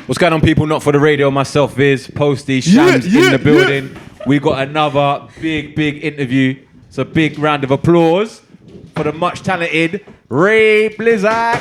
What's going on, people? Not for the radio. Myself, Viz, Posty, Chams in the building. We got another big interview. So big round of applause for the much talented Ray Blizzard.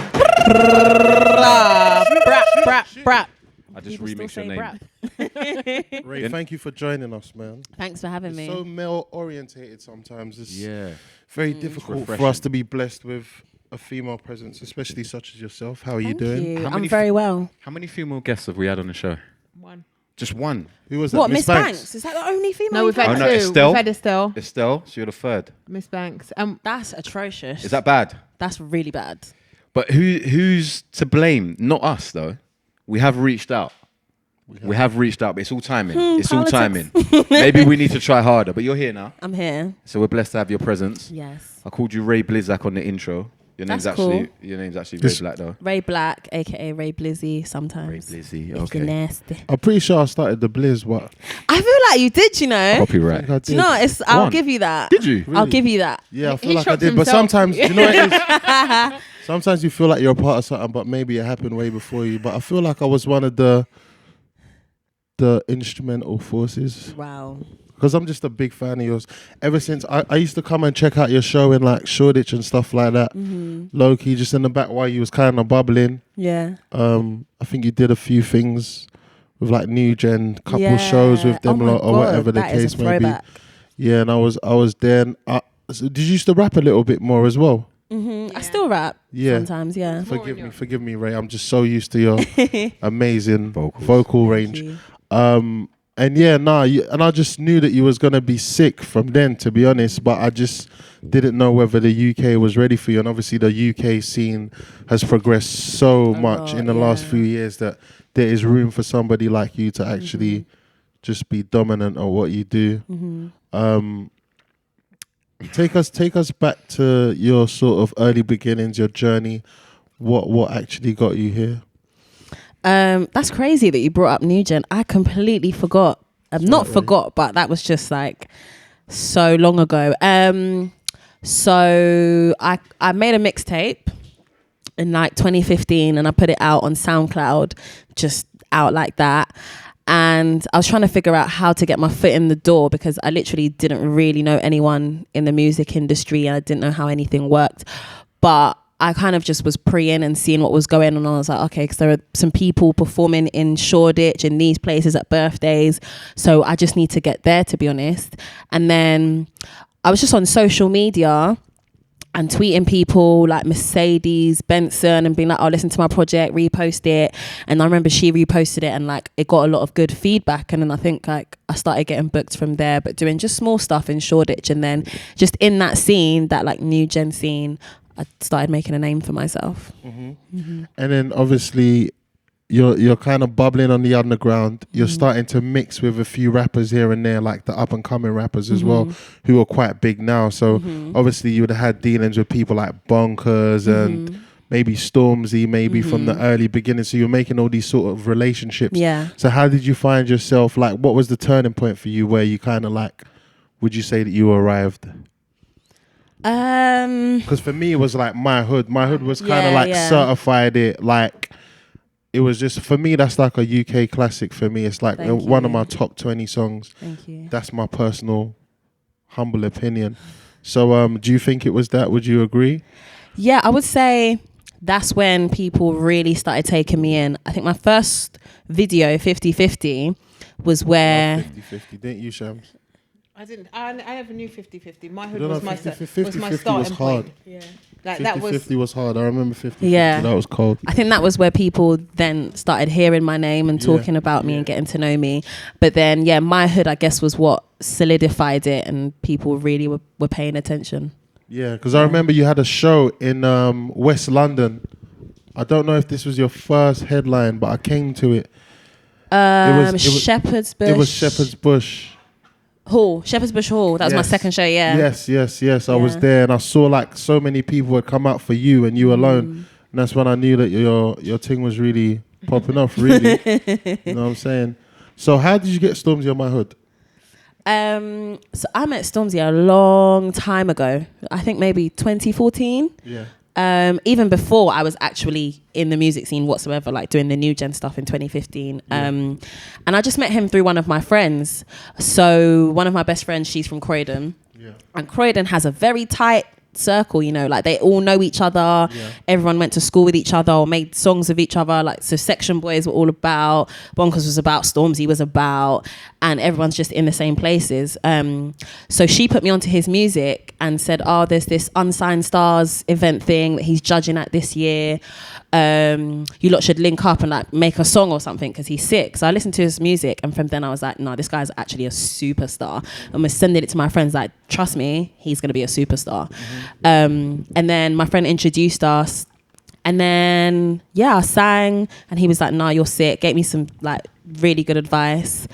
Brap. I just remixed your name. Ray, thank you for joining us, man. Thanks for having me. So male orientated sometimes. It's Yeah. very difficult Refreshing. for us to be blessed with a female presence, especially such as yourself. How are you Thank doing? you. How I'm many very well. How many female guests have we had on the show? One. Just one. Who was that? What, Miss Banks? Is that the only female? No, we've had Oh, two. no, Estelle? We've had Estelle, Estelle, so you're the third. Miss Banks. That's atrocious. Is that bad? That's really bad. But who's to blame? Not us, though. We have reached out. We have reached out, but it's all timing. It's all timing. politics. Maybe we need to try harder, but you're here now. I'm here. So we're blessed to have your presence. Yes. I called you Ray Blizzak on the intro. Your name's That's actually cool. Ray Black, though. Ray Black, aka Ray Blizzy. Sometimes. Ray Blizzy. If Okay. you're nasty. I'm pretty sure I started the Blizz, but I feel like you did. You know. Copyright. I Do you know? I'll Go on. give you that. Did you? I'll give you that. yeah, I feel He like I shocked did. But himself. sometimes, do you know what it is? Sometimes you feel like you're a part of something, but maybe it happened way before you. But I feel like I was one of the instrumental forces. Wow. Because I'm just a big fan of yours. Ever since I used to come and check out your show in like Shoreditch and stuff like that. Low key, just in the back while you was kind of bubbling. Yeah. I think you did a few things with like New Gen, couple Yeah. shows with them Oh my lot or God, whatever the that is case a may be. throwback. Yeah, and I was there. And so did you used to rap a little bit more as well? I still rap. Yeah. Sometimes. Yeah. Forgive me, Ray. I'm just so used to your amazing Vocals. vocal Thank range. you. And yeah, and I just knew that you was gonna be sick from then, to be honest. But I just didn't know whether the UK was ready for you. And obviously, the UK scene has progressed so much lot, in the last yeah. few years that there is room for somebody like you to actually just be dominant at what you do. Take us back to your sort of early beginnings, your journey. What actually got you here? That's crazy that you brought up New Gen. I completely forgot. Not forgot, but that was just like so long ago. So I made a mixtape in like 2015 and I put it out on SoundCloud, just out like that. And I was trying to figure out how to get my foot in the door because I literally didn't really know anyone in the music industry and I didn't know how anything worked. But I kind of just was preying and seeing what was going on. I was like, okay, because there are some people performing in Shoreditch in these places at birthdays. So I just need to get there, to be honest. And then I was just on social media and tweeting people like Mercedes Benson and being like, oh, listen to my project, repost it. And I remember she reposted it and like it got a lot of good feedback. And then I think like I started getting booked from there, but doing just small stuff in Shoreditch. And then just in that scene, that like New Gen scene, I started making a name for myself. And then obviously you're kind of bubbling on the underground. You're starting to mix with a few rappers here and there, like the up and coming rappers as well, who are quite big now. So obviously you would have had dealings with people like Bonkers and maybe Stormzy, maybe from the early beginning. So you're making all these sort of relationships. Yeah. So how did you find yourself? Like, what was the turning point for you where you kind of like, would you say that you arrived? Because for me, it was like My Hood. My Hood was kind of like certified it. Like, it was just, for me, that's like a UK classic for me. It's like one of my top 20 songs. Thank you. That's my personal, humble opinion. So do you think it was that? Would you agree? Yeah, I would say that's when people really started taking me in. I think my first video, 50/50, was where... 50/50, didn't you, Shams? I didn't. I never knew 50/50. My hood You don't was know, my 50/50 was my was starting hard. point. Yeah, like that was. 50/50 was hard. I remember 50/50. Yeah. That was cold. I think that was where people then started hearing my name and talking about me and getting to know me. But then, yeah, My Hood, I guess, was what solidified it and people really were paying attention. Yeah, because I remember you had a show in West London. I don't know if this was your first headline, but I came to it. Shepherd's Bush. It was Shepherd's Bush. Hall. Shepherd's Bush Hall. That was my second show, yeah. Yes. I was there and I saw like so many people had come out for you and you alone. And that's when I knew that your thing was really popping off, really. You know what I'm saying? So how did you get Stormzy on My Hood? So I met Stormzy a long time ago. I think maybe 2014. Yeah. Even before I was actually in the music scene whatsoever, like doing the new gen stuff in 2015. And I just met him through one of my friends. So one of my best friends, she's from Croydon. Yeah. And Croydon has a very tight circle, you know, like they all know each other. Everyone went to school with each other or made songs with each other. Like, so Section Boys were all about, Bonkers was about, Stormzy was about, and everyone's just in the same places. So she put me onto his music and said, oh, there's this Unsigned Stars event thing that he's judging at this year. You lot should link up and like make a song or something because he's sick. So I listened to his music, and from then I was like, no, this guy's actually a superstar. I'm gonna send it to my friends, like, trust me, he's gonna be a superstar. And then my friend introduced us, and then I sang, and he was like, nah, you're sick, gave me some like really good advice.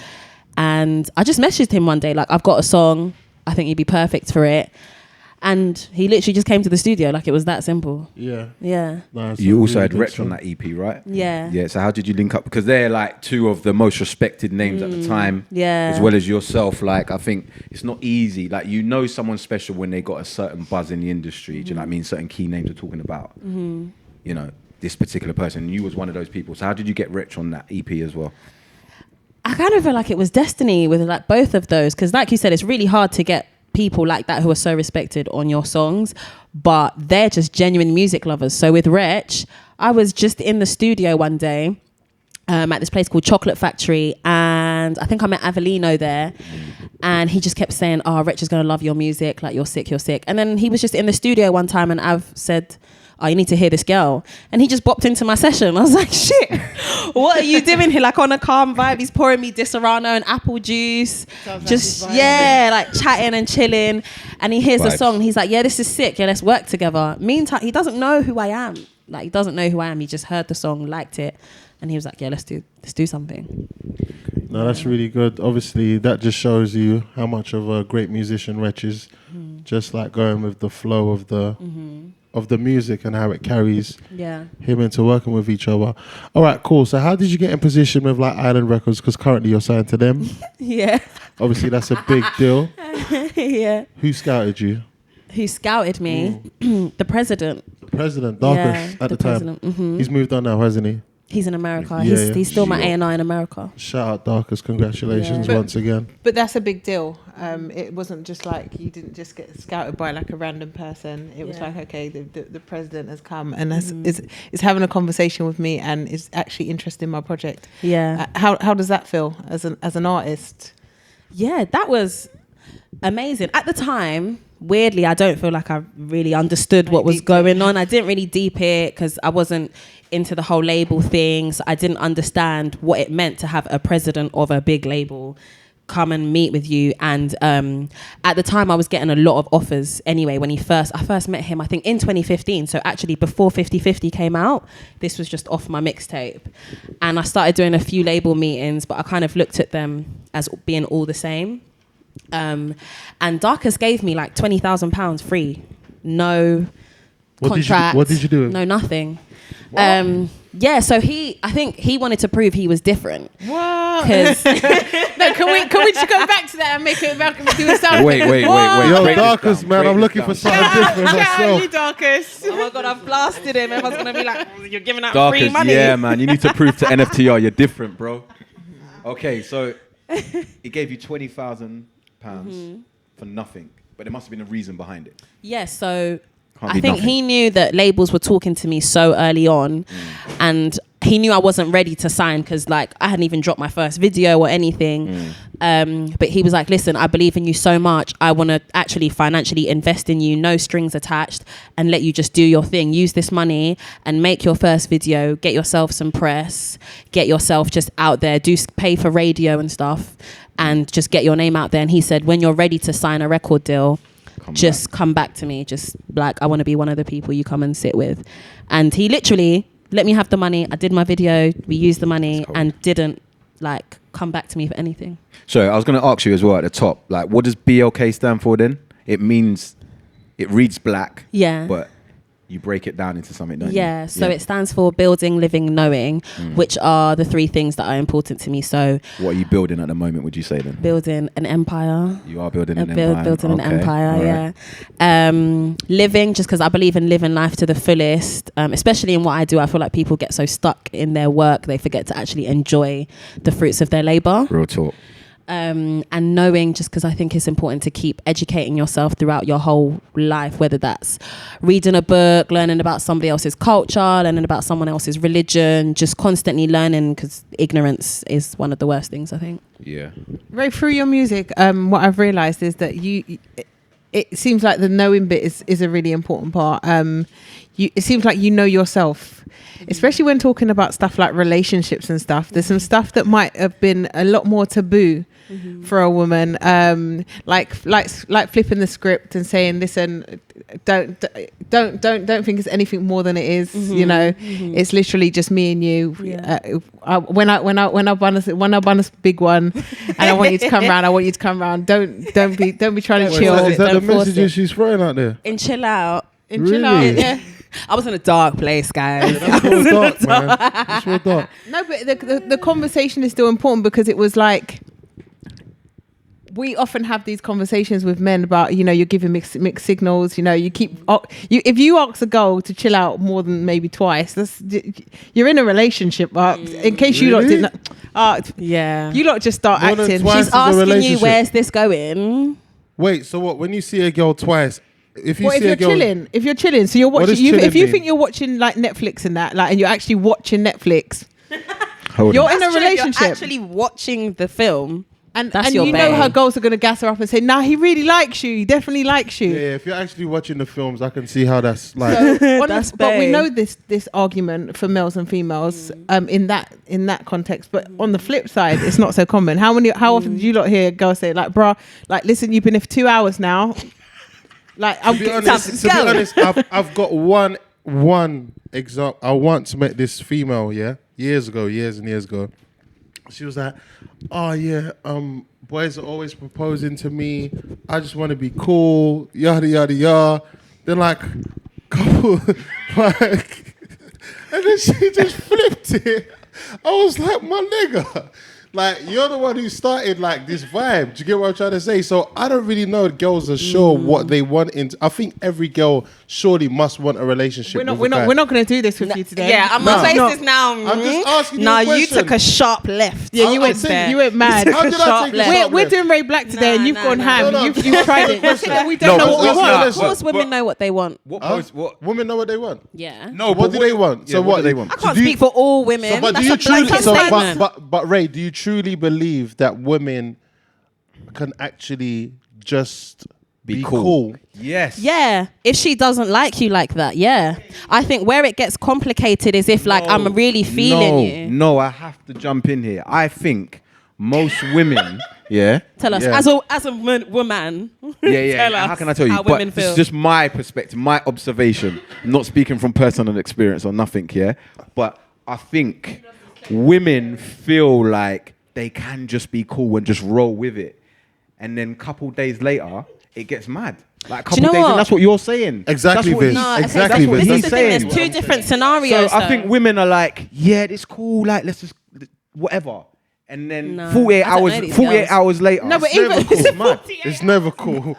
And I just messaged him one day, like, I've got a song, I think you'd be perfect for it. And he literally just came to the studio, like it was that simple. Yeah. Nice. You also had Wretch on that EP, right? Yeah. So how did you link up? Because they're like two of the most respected names at the time, as well as yourself. Like, I think it's not easy. Like, you know someone's special when they got a certain buzz in the industry. Do you know what I mean? Certain key names are talking about. You know, this particular person. You was one of those people. So how did you get Wretch on that EP as well? I kind of feel like it was destiny with like both of those, because like you said, it's really hard to get people like that who are so respected on your songs, but they're just genuine music lovers. So with Wretch, I was just in the studio one day at this place called Chocolate Factory, and I think I met Avelino there, and he just kept saying, oh, Wretch is going to love your music, like, you're sick. And then he was just in the studio one time, and Av said, oh, you need to hear this girl. And he just bopped into my session. I was like, shit, what are you doing here? Like, on a calm vibe, he's pouring me Disaronno and apple juice. Just, like chatting and chilling. And he hears the song, and he's like, yeah, this is sick. Yeah, let's work together. Meantime, he doesn't know who I am. Like, he doesn't know who I am. He just heard the song, liked it. And he was like, yeah, let's do something. No, that's really good. Obviously, that just shows you how much of a great musician Wretch is. Just like going with the flow of the music and how it carries him into working with each other. All right, cool. So how did you get in position with like Island Records? Because currently you're signed to them. Obviously, that's a big deal. Who scouted you? Who scouted me? The president. The president, Darkus, at the time. He's moved on now, hasn't he? He's in America. He's still my A&R in America. Shout out Darkus. Congratulations once again. But that's a big deal. It wasn't just like you didn't just get scouted by like a random person. It was like, okay, the president has come and is having a conversation with me and is actually interested in my project. How does that feel as an artist? Yeah, that was amazing. At the time, weirdly, I don't feel like I really understood what was going on. I didn't really deep it because I wasn't into the whole label thing. So I didn't understand what it meant to have a president of a big label come and meet with you. And at the time I was getting a lot of offers anyway. When I first met him, I think in 2015. So actually before 50/50 came out, this was just off my mixtape. And I started doing a few label meetings, but I kind of looked at them as being all the same. And Darkus gave me like £20,000 free. No contract. What did you do? No, nothing. So I think he wanted to prove he was different. What? No, can we just go back to that and make it do a sound? Wait. Yo, Darkus, man, I'm looking for something different myself. You, Darkus. Oh my God, I've blasted him. Everyone's gonna be like, you're giving out Darkus, free money. Yeah, man, you need to prove to NFTR you're different, bro. Okay, so he gave you £20,000 for nothing, but there must have been a reason behind it. Yes, so I think he knew that labels were talking to me so early on, and he knew I wasn't ready to sign because like I hadn't even dropped my first video or anything. But he was like, listen, I believe in you so much. I want to actually financially invest in you, no strings attached, and let you just do your thing. Use this money and make your first video, get yourself some press, get yourself just out there, pay for radio and stuff, and just get your name out there. And he said, when you're ready to sign a record deal, come back to me. Just like, I want to be one of the people you come and sit with. And he literally let me have the money. I did my video. We used the money and didn't like come back to me for anything. So I was going to ask you as well at the top, like, what does BLK stand for then? It reads black. Yeah. But you break it down into something, don't you? Yeah, so it stands for building, living, knowing, which are the 3 things that are important to me. So what are you building at the moment, would you say then? building an empire. You are building an empire. Building an Okay, empire, all yeah. right. Living, just because I believe in living life to the fullest, especially in what I do. I feel like people get so stuck in their work, they forget to actually enjoy the fruits of their labor. Real talk. And knowing, just because I think it's important to keep educating yourself throughout your whole life, whether that's reading a book, learning about somebody else's culture, learning about someone else's religion, just constantly learning, because ignorance is one of the worst things, I think. Yeah. Right, through your music, what I've realised is that it seems like the knowing bit is a really important part. It seems like you know yourself, especially when talking about stuff like relationships and stuff. There's some stuff that might have been a lot more taboo for a woman, like flipping the script and saying, "Listen, don't think it's anything more than it is." You know, it's literally just me and you. Yeah. When I bun a big one, and I want you to come round, I want you to come round. Don't be trying to chill. Is that the Don't force messages it. she's throwing out there? And chill out. And chill out, Really? yeah. I was in a dark place, guys. That's real dark, man. That's real dark. No, but the conversation is still important, because it was like, we often have these conversations with men about, you know, you're giving mixed signals, you know, if you ask a girl to chill out more than maybe twice, you're in a relationship. In case you lot Really? didn't, Yeah. you lot just start More than acting. twice She's is a asking you, relationship. where's this going? Wait, so what? When you see a girl twice, if you What see if a girl, you're chilling, so you're What watching. does chilling If you mean? think you're watching like Netflix and that, like, and you're actually watching Netflix, Hold you're on. in a That's true, if relationship. You're actually watching the film. And That's and your you know bae. her girls are going to gas her up and say, "Nah, he really likes you. He definitely likes you." yeah, if you're actually watching the films, I can see how that's like. So, That's but we bae. know this argument for males and females in that context. But on the flip side, it's not so common. How often do you lot hear girls say, like, "Bruh, like, listen, you've been here for 2 hours now." Like, To be honest, I've got one example. I once met this female, years and years ago. She was like, "Oh yeah, boys are always proposing to me. I just want to be cool, yada yada yada." Then like, couple, like, and then she just flipped it. I was like, "My nigga, like, you're the one who started like this vibe." Do you get what I'm trying to say? So I don't really know if girls are sure what they want. I think every girl surely must want a relationship. we're with a guy. not going to do this with you today. Yeah, I'm No. on No. faces now. I'm just asking you No, a you question. took a sharp left. Yeah, you I went think- you went mad. How did I Sharp take a left. sharp We're left? doing Ray Black today, and you've Nah, gone nah. ham. No, You've tried it. listen. We don't know No, what we but want. listen. Of course, women But- know what they want. What? Huh? What? Women know what they want. Yeah. No, What do they want? Yeah, So what do what they want? I can't do you- speak for all women. So, but do That's you a truly? blanket So, statement. but Ray, do you truly believe that women can actually just be cool? Yes. Yeah, if she doesn't like you like that, yeah. I think where it gets complicated is if like I'm really feeling you. No, I have to jump in here. I think most women, yeah. Tell us, Yeah. as a woman. Yeah. Tell us How can I tell you? how But women this feel. is just my perspective, my observation. I'm not speaking from personal experience or nothing, yeah. But I think women feel like they can just be cool and just roll with it, and then couple days later it gets mad. Like Do couple you know days, what? and that's what you're saying. Exactly, That's what Viz. he's- No, Exactly, okay, Viz. this He's is the thing. saying. There's two different So scenarios. I think though. women are like, yeah, it's cool. Like, let's just whatever. And then No, 48 I don't know hours, these 48 girls. hours later, No, but it's never even- cool. It's mad. It's never cool.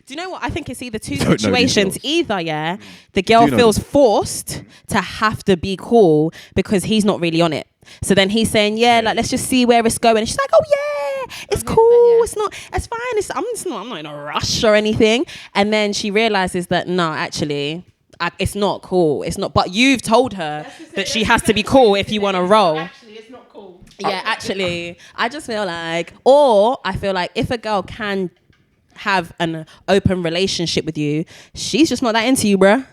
Do you know what? I think it's either two Don't know these situations. girls. Either, yeah, the girl Do know feels this. forced to have to be cool because he's not really on it. So then he's saying, yeah, like, let's just see where it's going. And she's like, oh, yeah, it's cool. It's fine. I'm not in a rush or anything. And then she realizes that, no, actually, it's not cool. It's not. But you've told her that she has to be cool if you want to roll. Actually, it's not cool. Yeah, actually, I just feel like, or I feel like if a girl can have an open relationship with you, she's just not that into you, bruh.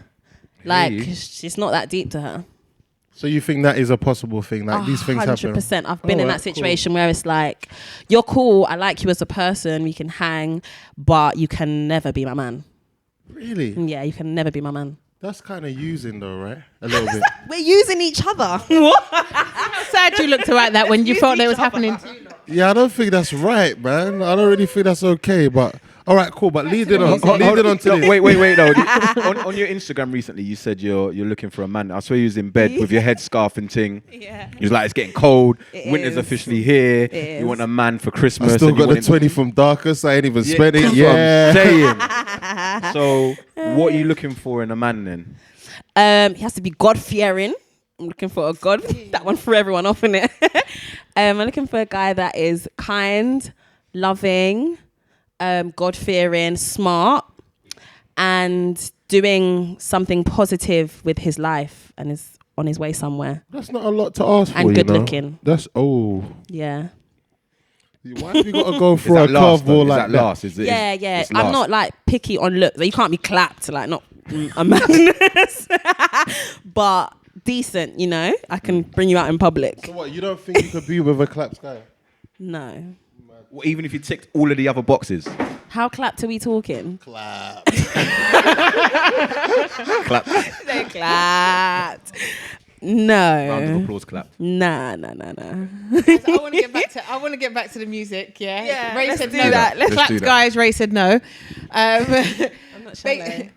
Like, Hey. she's not that deep to her. So you think that is a possible thing? Like these things happen? 100%. I've been in Alright, that situation where it's like, you're cool, I like you as a person, we can hang, but you can never be my man. Really? Yeah, you can never be my man. That's kind of using though, right? A little bit. We're using each other. How sad you looked throughout that when you thought that was happening to you. Yeah, I don't think that's right, man. I don't really think that's okay. But All right, cool. But leading on to No, this. wait. No. on your Instagram recently, you said you're looking for a man. I swear you was in bed with your headscarf and ting. Yeah. You was like, it's getting cold. It Winter's is. officially here. It is. You want a man for Christmas. I still and you got the want him- 20 from Darkest. I ain't even spent it. that's Yeah. what I'm saying. So, what are you looking for in a man then? He has to be God-fearing. I'm looking for a God. That one threw everyone off, innit? I'm looking for a guy that is kind, loving, God-fearing, smart, and doing something positive with his life and is on his way somewhere. That's not a lot to ask for. And good you know? looking. That's Yeah. Why have you got to go Is for a that last, though? curveball Is like that that? last? Is it? Yeah. It's I'm last. not like picky on looks. Like, you can't be clapped, like not a madness. But decent, you know? I can bring you out in public. So what? You don't think you could be with a claps guy? No. Well, even if you ticked all of the other boxes. How clapped are we talking? Clap. Clap. They clapped. No. Round of applause clap. Nah. I want to get back to the music. Yeah. Yeah, Ray let's said do no. that. Let's Claps, do that. guys. Ray said no. I'm not shallow.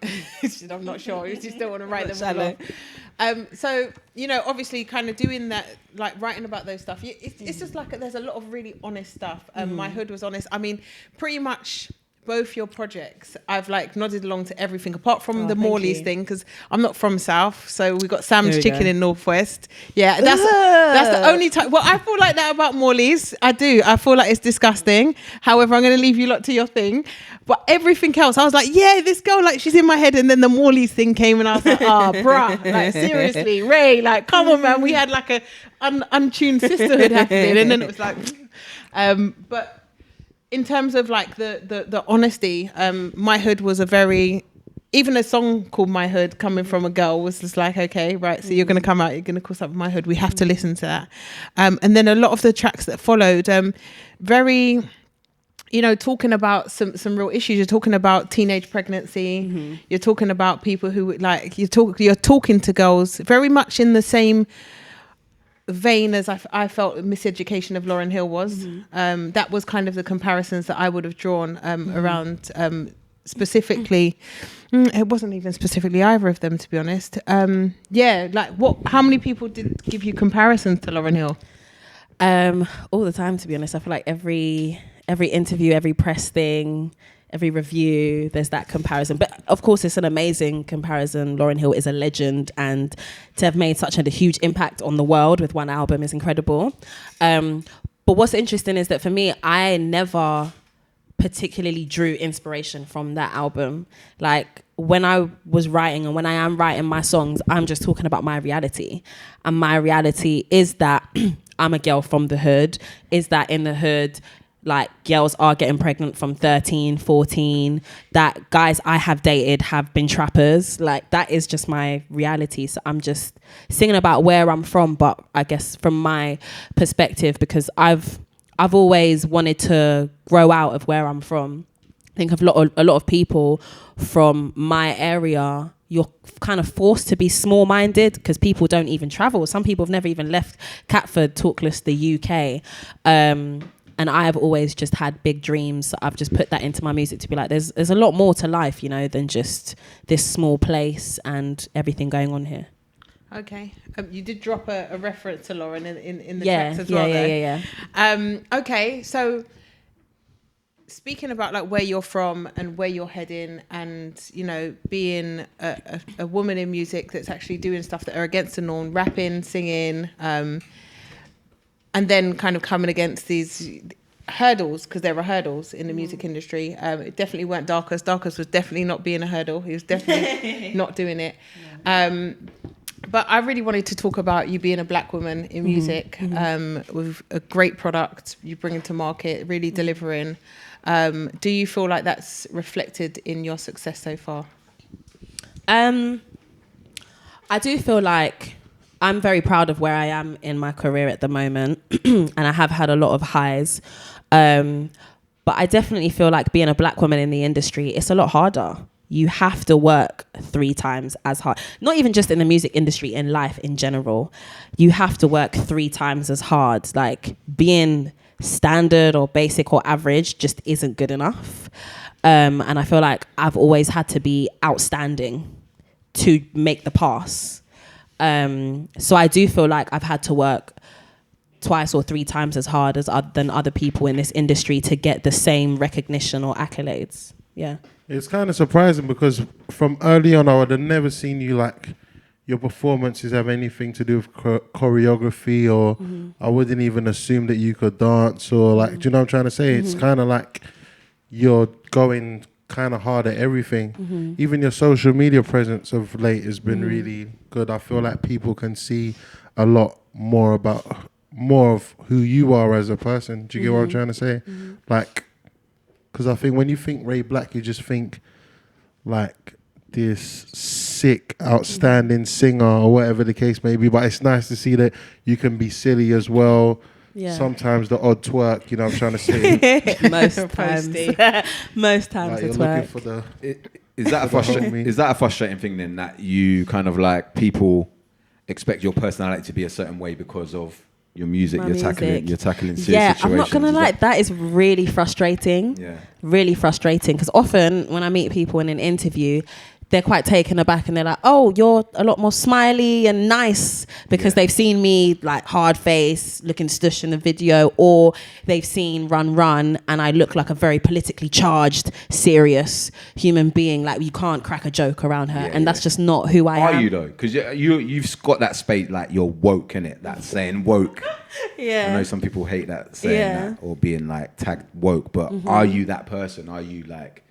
I'm not sure. You just don't want to write them all Shallow. off. So, you know, obviously kind of doing that, like writing about those stuff, it's just like there's a lot of really honest stuff. My Hood was honest. I mean, pretty much both your projects, I've like nodded along to everything apart from the thank Morley's you. thing, because I'm not from South. So we got Sam's There we Chicken go. in Northwest. Yeah, that's the only time. Well, I feel like that about Morley's. I do. I feel like it's disgusting. However, I'm going to leave you lot to your thing. But everything else, I was like, yeah, this girl, like, she's in my head. And then the Morley's thing came and I was like, oh, bruh, like, seriously, Ray, like, come on, man. We had like a untuned sisterhood happening. And then it was like, but in terms of like the honesty, My Hood was a very, even a song called My Hood coming from a girl was just like, okay, right, so you're going to come out, you're going to call something My Hood. We have to listen to that. And then a lot of the tracks that followed, very, you know, talking about some real issues. You're talking about teenage pregnancy. You're talking about people who like, you're talking to girls very much in the same vein as I felt Miseducation of Lauryn Hill was. That was kind of the comparisons that I would have drawn around specifically. It wasn't even specifically either of them, to be honest. Like how many people did give you comparisons to Lauryn Hill? All the time, to be honest. I feel like every interview, every press thing, every review, there's that comparison. But of course, it's an amazing comparison. Lauryn Hill is a legend, and to have made such a huge impact on the world with one album is incredible. But what's interesting is that for me, I never particularly drew inspiration from that album. Like when I was writing and when I am writing my songs, I'm just talking about my reality. And my reality is that I'm a girl from the hood, is that in the hood, like girls are getting pregnant from 13, 14, that guys I have dated have been trappers. Like that is just my reality. So I'm just singing about where I'm from, but I guess from my perspective, because I've always wanted to grow out of where I'm from. I think a lot of people from my area, you're kind of forced to be small-minded because people don't even travel. Some people have never even left Catford, talk less the UK. And I have always just had big dreams. So I've just put that into my music to be like, there's a lot more to life, you know, than just this small place and everything going on here. Okay. You did drop a reference to Lauryn in the Yeah, tracks as well. yeah. Okay, so speaking about like where you're from and where you're heading, and you know, being a woman in music that's actually doing stuff that are against the norm, rapping, singing, and then kind of coming against these hurdles, because there are hurdles in the music industry. It definitely weren't Darkest. Darkest was definitely not being a hurdle. He was definitely not doing it. But I really wanted to talk about you being a black woman in music, with a great product you bring to market, really delivering. Do you feel like that's reflected in your success so far? I do feel like I'm very proud of where I am in my career at the moment, and I have had a lot of highs. But I definitely feel like being a black woman in the industry, it's a lot harder. You have to work 3 times as hard. Not even just in the music industry, in life in general. You have to work 3 times as hard. Like being standard or basic or average just isn't good enough. And I feel like I've always had to be outstanding to make the pass. So I do feel like I've had to work twice or three times as hard than other people in this industry to get the same recognition or accolades. Yeah. It's kind of surprising because from early on, I would have never seen you like your performances have anything to do with choreography, or I wouldn't even assume that you could dance, or like, do you know what I'm trying to say? It's kind of like you're going kind of hard at everything. Even your social media presence of late has been really good. I feel like people can see a lot more of who you are as a person. Do you get what I'm trying to say? Like, because I think when you think Ray Black, you just think like this sick, outstanding singer or whatever the case may be. But it's nice to see that you can be silly as well. Yeah. Sometimes the odd twerk, you know what I'm trying to say? Most times like it's looking twerk. for the... Is that a frustrating thing then, that you kind of like people expect your personality to be a certain way because of your music? You're tackling serious situations. I'm not gonna lie, that is really frustrating. Yeah. Really frustrating, because often when I meet people in an interview, they're quite taken aback and they're like, oh, you're a lot more smiley and nice, because they've seen me like hard face, looking stush in the video, or they've seen Run and I look like a very politically charged, serious human being. Like, you can't crack a joke around her, and that's just not who I am. Are you though? Because you've got that space, like you're woke, innit? That saying woke. Yeah. I know some people hate that saying that, or being like tagged woke, but are you that person? Are you like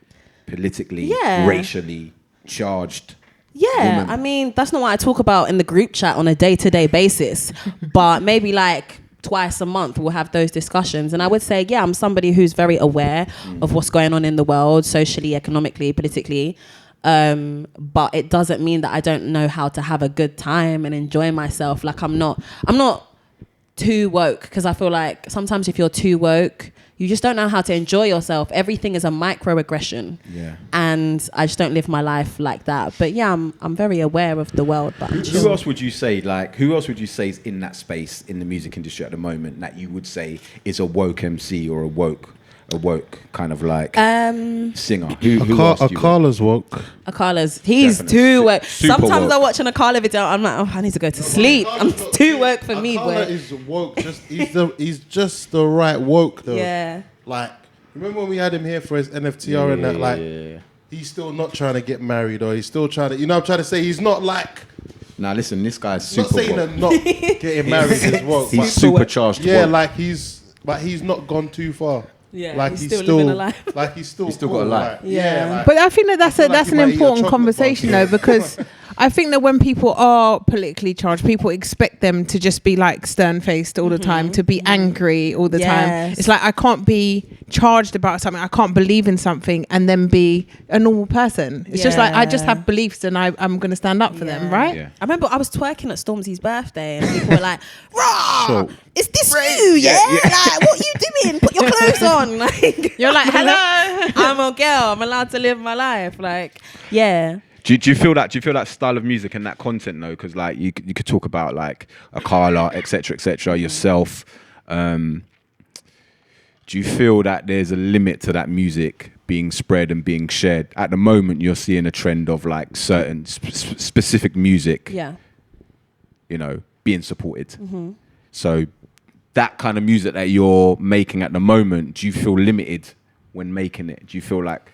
politically, racially charged? Woman? I mean, that's not what I talk about in the group chat on a day-to-day basis, but maybe like twice a month we'll have those discussions, and I would say I'm somebody who's very aware of what's going on in the world, socially, economically, politically, but it doesn't mean that I don't know how to have a good time and enjoy myself. Like, I'm not too woke, because I feel like sometimes if you're too woke, you just don't know how to enjoy yourself. Everything is a microaggression. Yeah. And I just don't live my life like that. But yeah, I'm very aware of the world. But who else would you say is in that space in the music industry at the moment that you would say is a woke MC or a woke kind of like singer? Who else do you Akala's woke. Akala's, he's Definitely. too woke. Super Sometimes woke. I watch an Akala video, I'm like, oh, I need to go to sleep. I'm too woke for me, boy. Akala is woke. He's just the right woke though. Yeah. Like, remember when we had him here for his NFTR and that? Like, he's still not trying to get married, or he's still trying to. You know what I'm trying to say? He's not like. Now listen, this guy's Not super saying woke. that not getting married is woke. He's supercharged. Yeah, woke. like he's not gone too far. Yeah, like he's still living a life. Like he's still got a cool, life. like, Yeah. like, But I think that's feel like an you might eat a important chocolate conversation bar. though, because I think that when people are politically charged, people expect them to just be like stern-faced all the time, to be angry all the time. Yes. It's like, I can't be charged about something, I can't believe in something and then be a normal person. It's just like, I just have beliefs and I'm going to stand up for them, right? Yeah. I remember I was twerking at Stormzy's birthday and people were like, "Rah, So- is this you? Yeah? Like, what you doing? Put your clothes on." Like, You're like, hello. I'm a girl. I'm allowed to live my life. Like, yeah. Do you feel that style of music and that content though? Because like you could talk about like Akala, etc., yourself. Do you feel that there's a limit to that music being spread and being shared? At the moment, you're seeing a trend of like certain specific music, being supported. So that kind of music that you're making at the moment, do you feel limited when making it? Do you feel like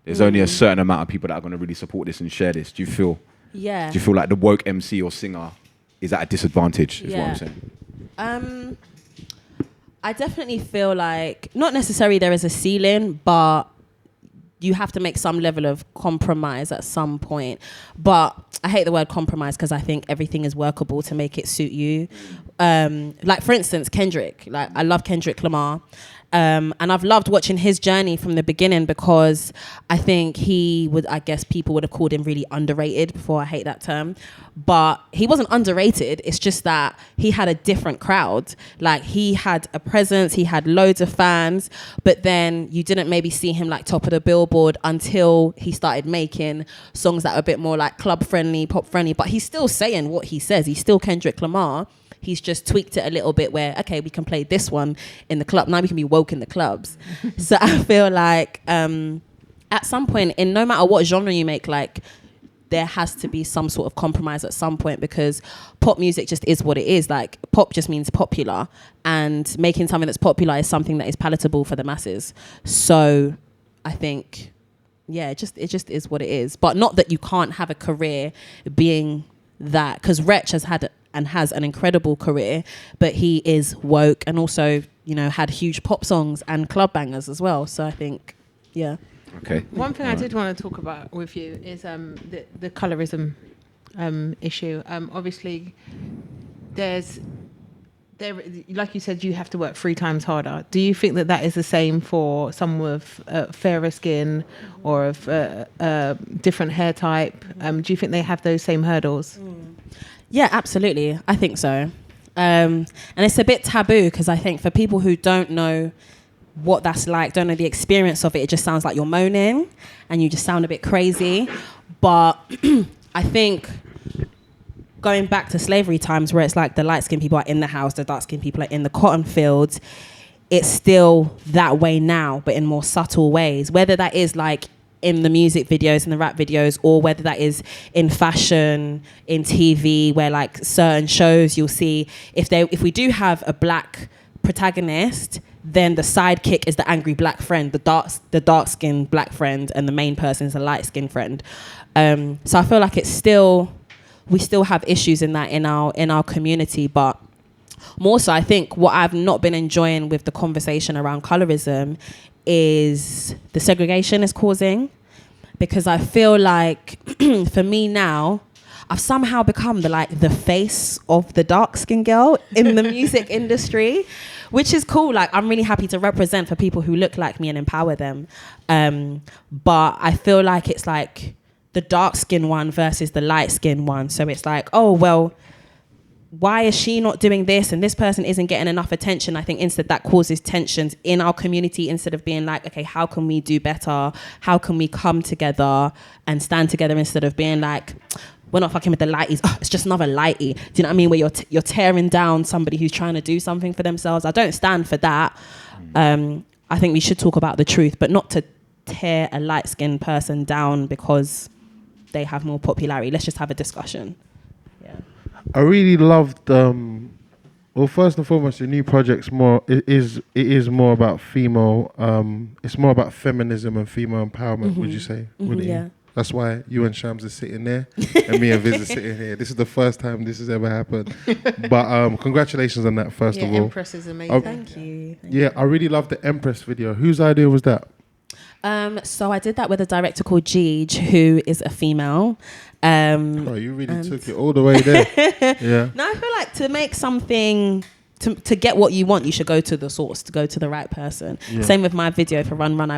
there's only a certain amount of people that are going to really support this and share this? Do you feel like the woke MC or singer is at a disadvantage, is what I'm saying? I definitely feel like, not necessarily there is a ceiling, but you have to make some level of compromise at some point. But I hate the word compromise because I think everything is workable to make it suit you. Like, for instance, Kendrick. Like, I love Kendrick Lamar. And I've loved watching his journey from the beginning, because I think people would have called him really underrated before. I hate that term, but he wasn't underrated. It's just that he had a different crowd. Like, he had a presence, he had loads of fans, but then you didn't maybe see him like top of the Billboard until he started making songs that are a bit more like club friendly, pop friendly, but he's still saying what he says. He's still Kendrick Lamar. He's just tweaked it a little bit where, okay, we can play this one in the club. Now we can be woke in the clubs. So I feel like at some point, in no matter what genre you make, like, there has to be some sort of compromise at some point, because pop music just is what it is. Like, pop just means popular, and making something that's popular is something that is palatable for the masses. So I think, yeah, it just is what it is. But not that you can't have a career being that, because Wretch has had and has an incredible career, but he is woke and also, you know, had huge pop songs and club bangers as well. So I think, yeah. Okay. One thing I did want to talk about with you is the colorism issue. Obviously, like you said, you have to work 3 times harder. Do you think that is the same for someone with fairer skin or of different hair type? Do you think they have those same hurdles? Yeah, absolutely. I think so. And it's a bit taboo, because I think for people who don't know what that's like, don't know the experience of it, it just sounds like you're moaning and you just sound a bit crazy. But I think going back to slavery times, where it's like the light-skinned people are in the house, the dark-skinned people are in the cotton fields, it's still that way now, but in more subtle ways. Whether that is like in the music videos and the rap videos, or whether that is in fashion, in TV, where like certain shows you'll see, if we do have a black protagonist, then the sidekick is the angry black friend, the dark-skinned black friend, and the main person is a light-skinned friend. So I feel like we still have issues in that in our community. But more so, I think what I've not been enjoying with the conversation around colorism is the segregation it's causing, because I feel like for me now, I've somehow become the face of the dark-skinned girl in the music industry, which is cool. Like, I'm really happy to represent for people who look like me and empower them. But I feel like it's like the dark-skinned one versus the light-skinned one. So it's like, oh, well, why is she not doing this and this person isn't getting enough attention? I think instead that causes tensions in our community, instead of being like, okay, how can we do better? How can we come together and stand together, instead of being like, we're not fucking with the lighties. Oh, it's just another lighty. Do you know what I mean? Where you're tearing down somebody who's trying to do something for themselves. I don't stand for that. I think we should talk about the truth, but not to tear a light-skinned person down because they have more popularity. Let's just have a discussion. Yeah. I really loved. Well, first and foremost, the new project's it is more about female. It's more about feminism and female empowerment. Would you say? Wouldn't Yeah. you? That's why you and Chams are sitting there and me and Viz are sitting here. This is the first time this has ever happened. But congratulations on that, first of all. Empress is amazing. Thank you. Yeah, I really love the Empress video. Whose idea was that? So I did that with a director called Gigi, who is a female. Oh, you really took it all the way there. Yeah. No, I feel like to make something, to get what you want, you should go to the source, to go to the right person. Yeah. Same with my video for Run Run.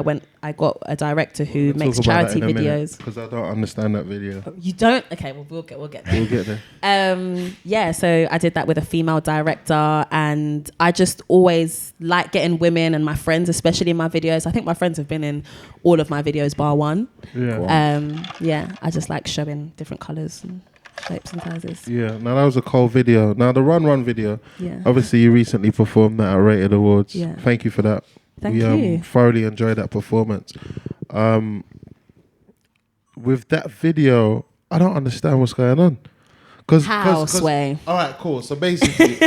I got a director who makes charity videos. Because I don't understand that video. You don't? Okay, well we'll get there. We'll get there. Yeah, so I did that with a female director, and I just always like getting women and my friends, especially in my videos. I think my friends have been in all of my videos bar one. Yeah. Yeah, I just like showing different colours and shapes and sizes. Yeah, now that was a cool video. Now the Run video, Yeah. obviously you recently performed that at Rated Awards. Yeah. Thank you for that. Thank we you. thoroughly enjoyed that performance. With that video, I don't understand what's going on. How, Sway? All right, cool. So basically,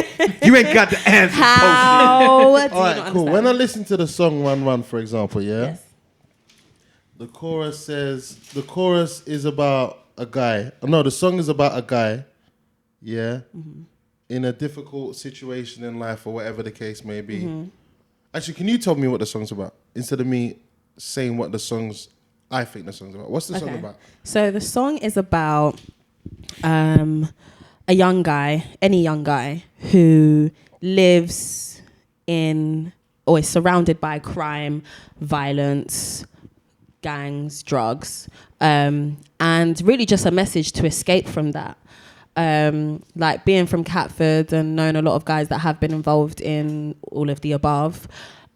You ain't got the answer. How? all right, cool. When I listen to the song Run, for example, Yes. the chorus is about a guy. No, the song is about a guy, in a difficult situation in life or whatever the case may be. Actually, can you tell me what the song's about instead of me saying what I think the song's about? What's the song about? So the song is about a young guy, any young guy, who lives in or is surrounded by crime, violence, gangs, drugs, and really just a message to escape from that. Like being from Catford and knowing a lot of guys that have been involved in all of the above,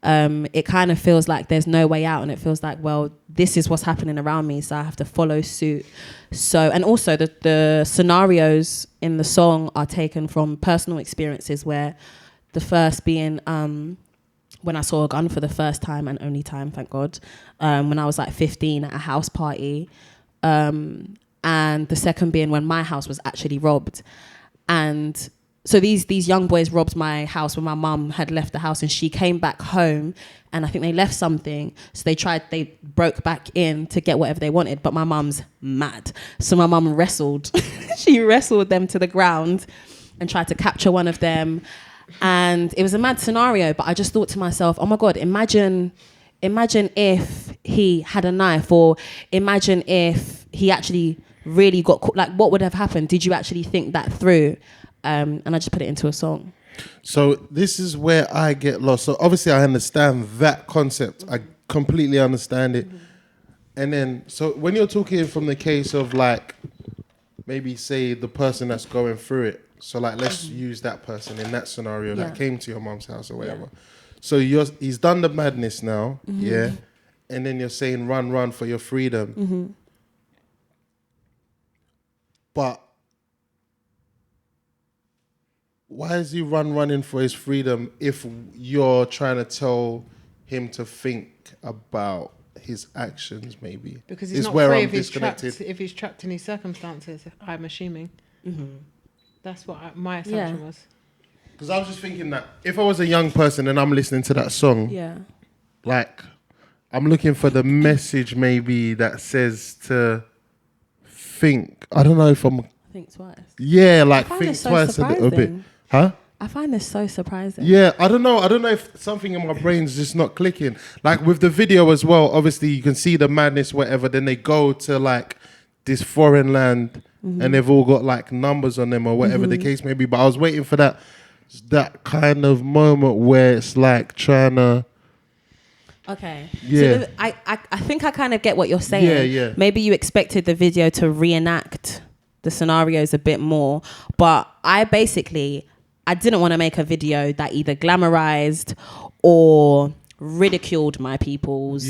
it kind of feels like there's no way out, and it feels like, well, this is what's happening around me, so I have to follow suit. So, and also the scenarios in the song are taken from personal experiences, where the first being when I saw a gun for the first time and only time, thank God, when I was like 15 at a house party. And the second being when my house was actually robbed. And so these young boys robbed my house when my mum had left the house, and she came back home, and I think they left something. So they broke back in to get whatever they wanted, but my mum's mad. So my mum wrestled. She wrestled them to the ground and tried to capture one of them. And it was a mad scenario, but I just thought to myself, oh my God, imagine if he had a knife, or imagine if he actually really got caught. Like, what would have happened? Did you actually think that through? And I just put it into a song. So this is where I get lost. So obviously I understand that concept. I completely understand it. And then, so when you're talking from the case of like, maybe say the person that's going through it. So like, let's use that person in that scenario that came to your mom's house or whatever. Yeah. So he's done the madness now, yeah? And then you're saying run for your freedom. But why is he running for his freedom if you're trying to tell him to think about his actions, maybe? Because he's not free if he's trapped in his circumstances, I'm assuming. That's what my assumption was. Because I was just thinking that if I was a young person and I'm listening to that song, like, I'm looking for the message maybe that says to think. I don't know if I'm... Think twice. Yeah, like think twice a little bit. Huh? I find this so surprising. Yeah, I don't know if something in my brain's just not clicking. Like with the video as well, obviously you can see the madness, whatever. Then they go to like this foreign land and they've all got like numbers on them or whatever the case may be. But I was waiting for that kind of moment where it's like trying to... Okay. Yeah. So I think I kind of get what you're saying. Yeah, yeah. Maybe you expected the video to reenact the scenarios a bit more. But I didn't want to make a video that either glamorized or ridiculed my people's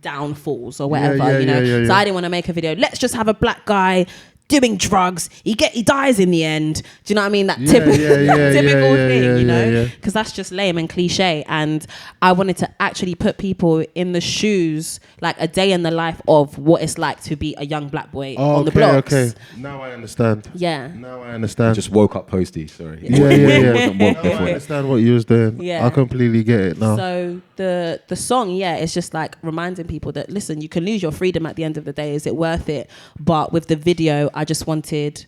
downfalls or whatever, you know. So I didn't want to make a video, let's just have a black guy doing drugs, he dies in the end. Do you know what I mean? That typical thing, you know? Because that's just lame and cliche. And I wanted to actually put people in the shoes, like a day in the life of what it's like to be a young black boy on the blocks. Okay, now I understand. Yeah. Now I understand. Just woke up Posty, sorry. Now I understand what you was doing. Yeah. I completely get it now. So the song, it's just like reminding people that, listen, you can lose your freedom at the end of the day. Is it worth it? But with the video, I just wanted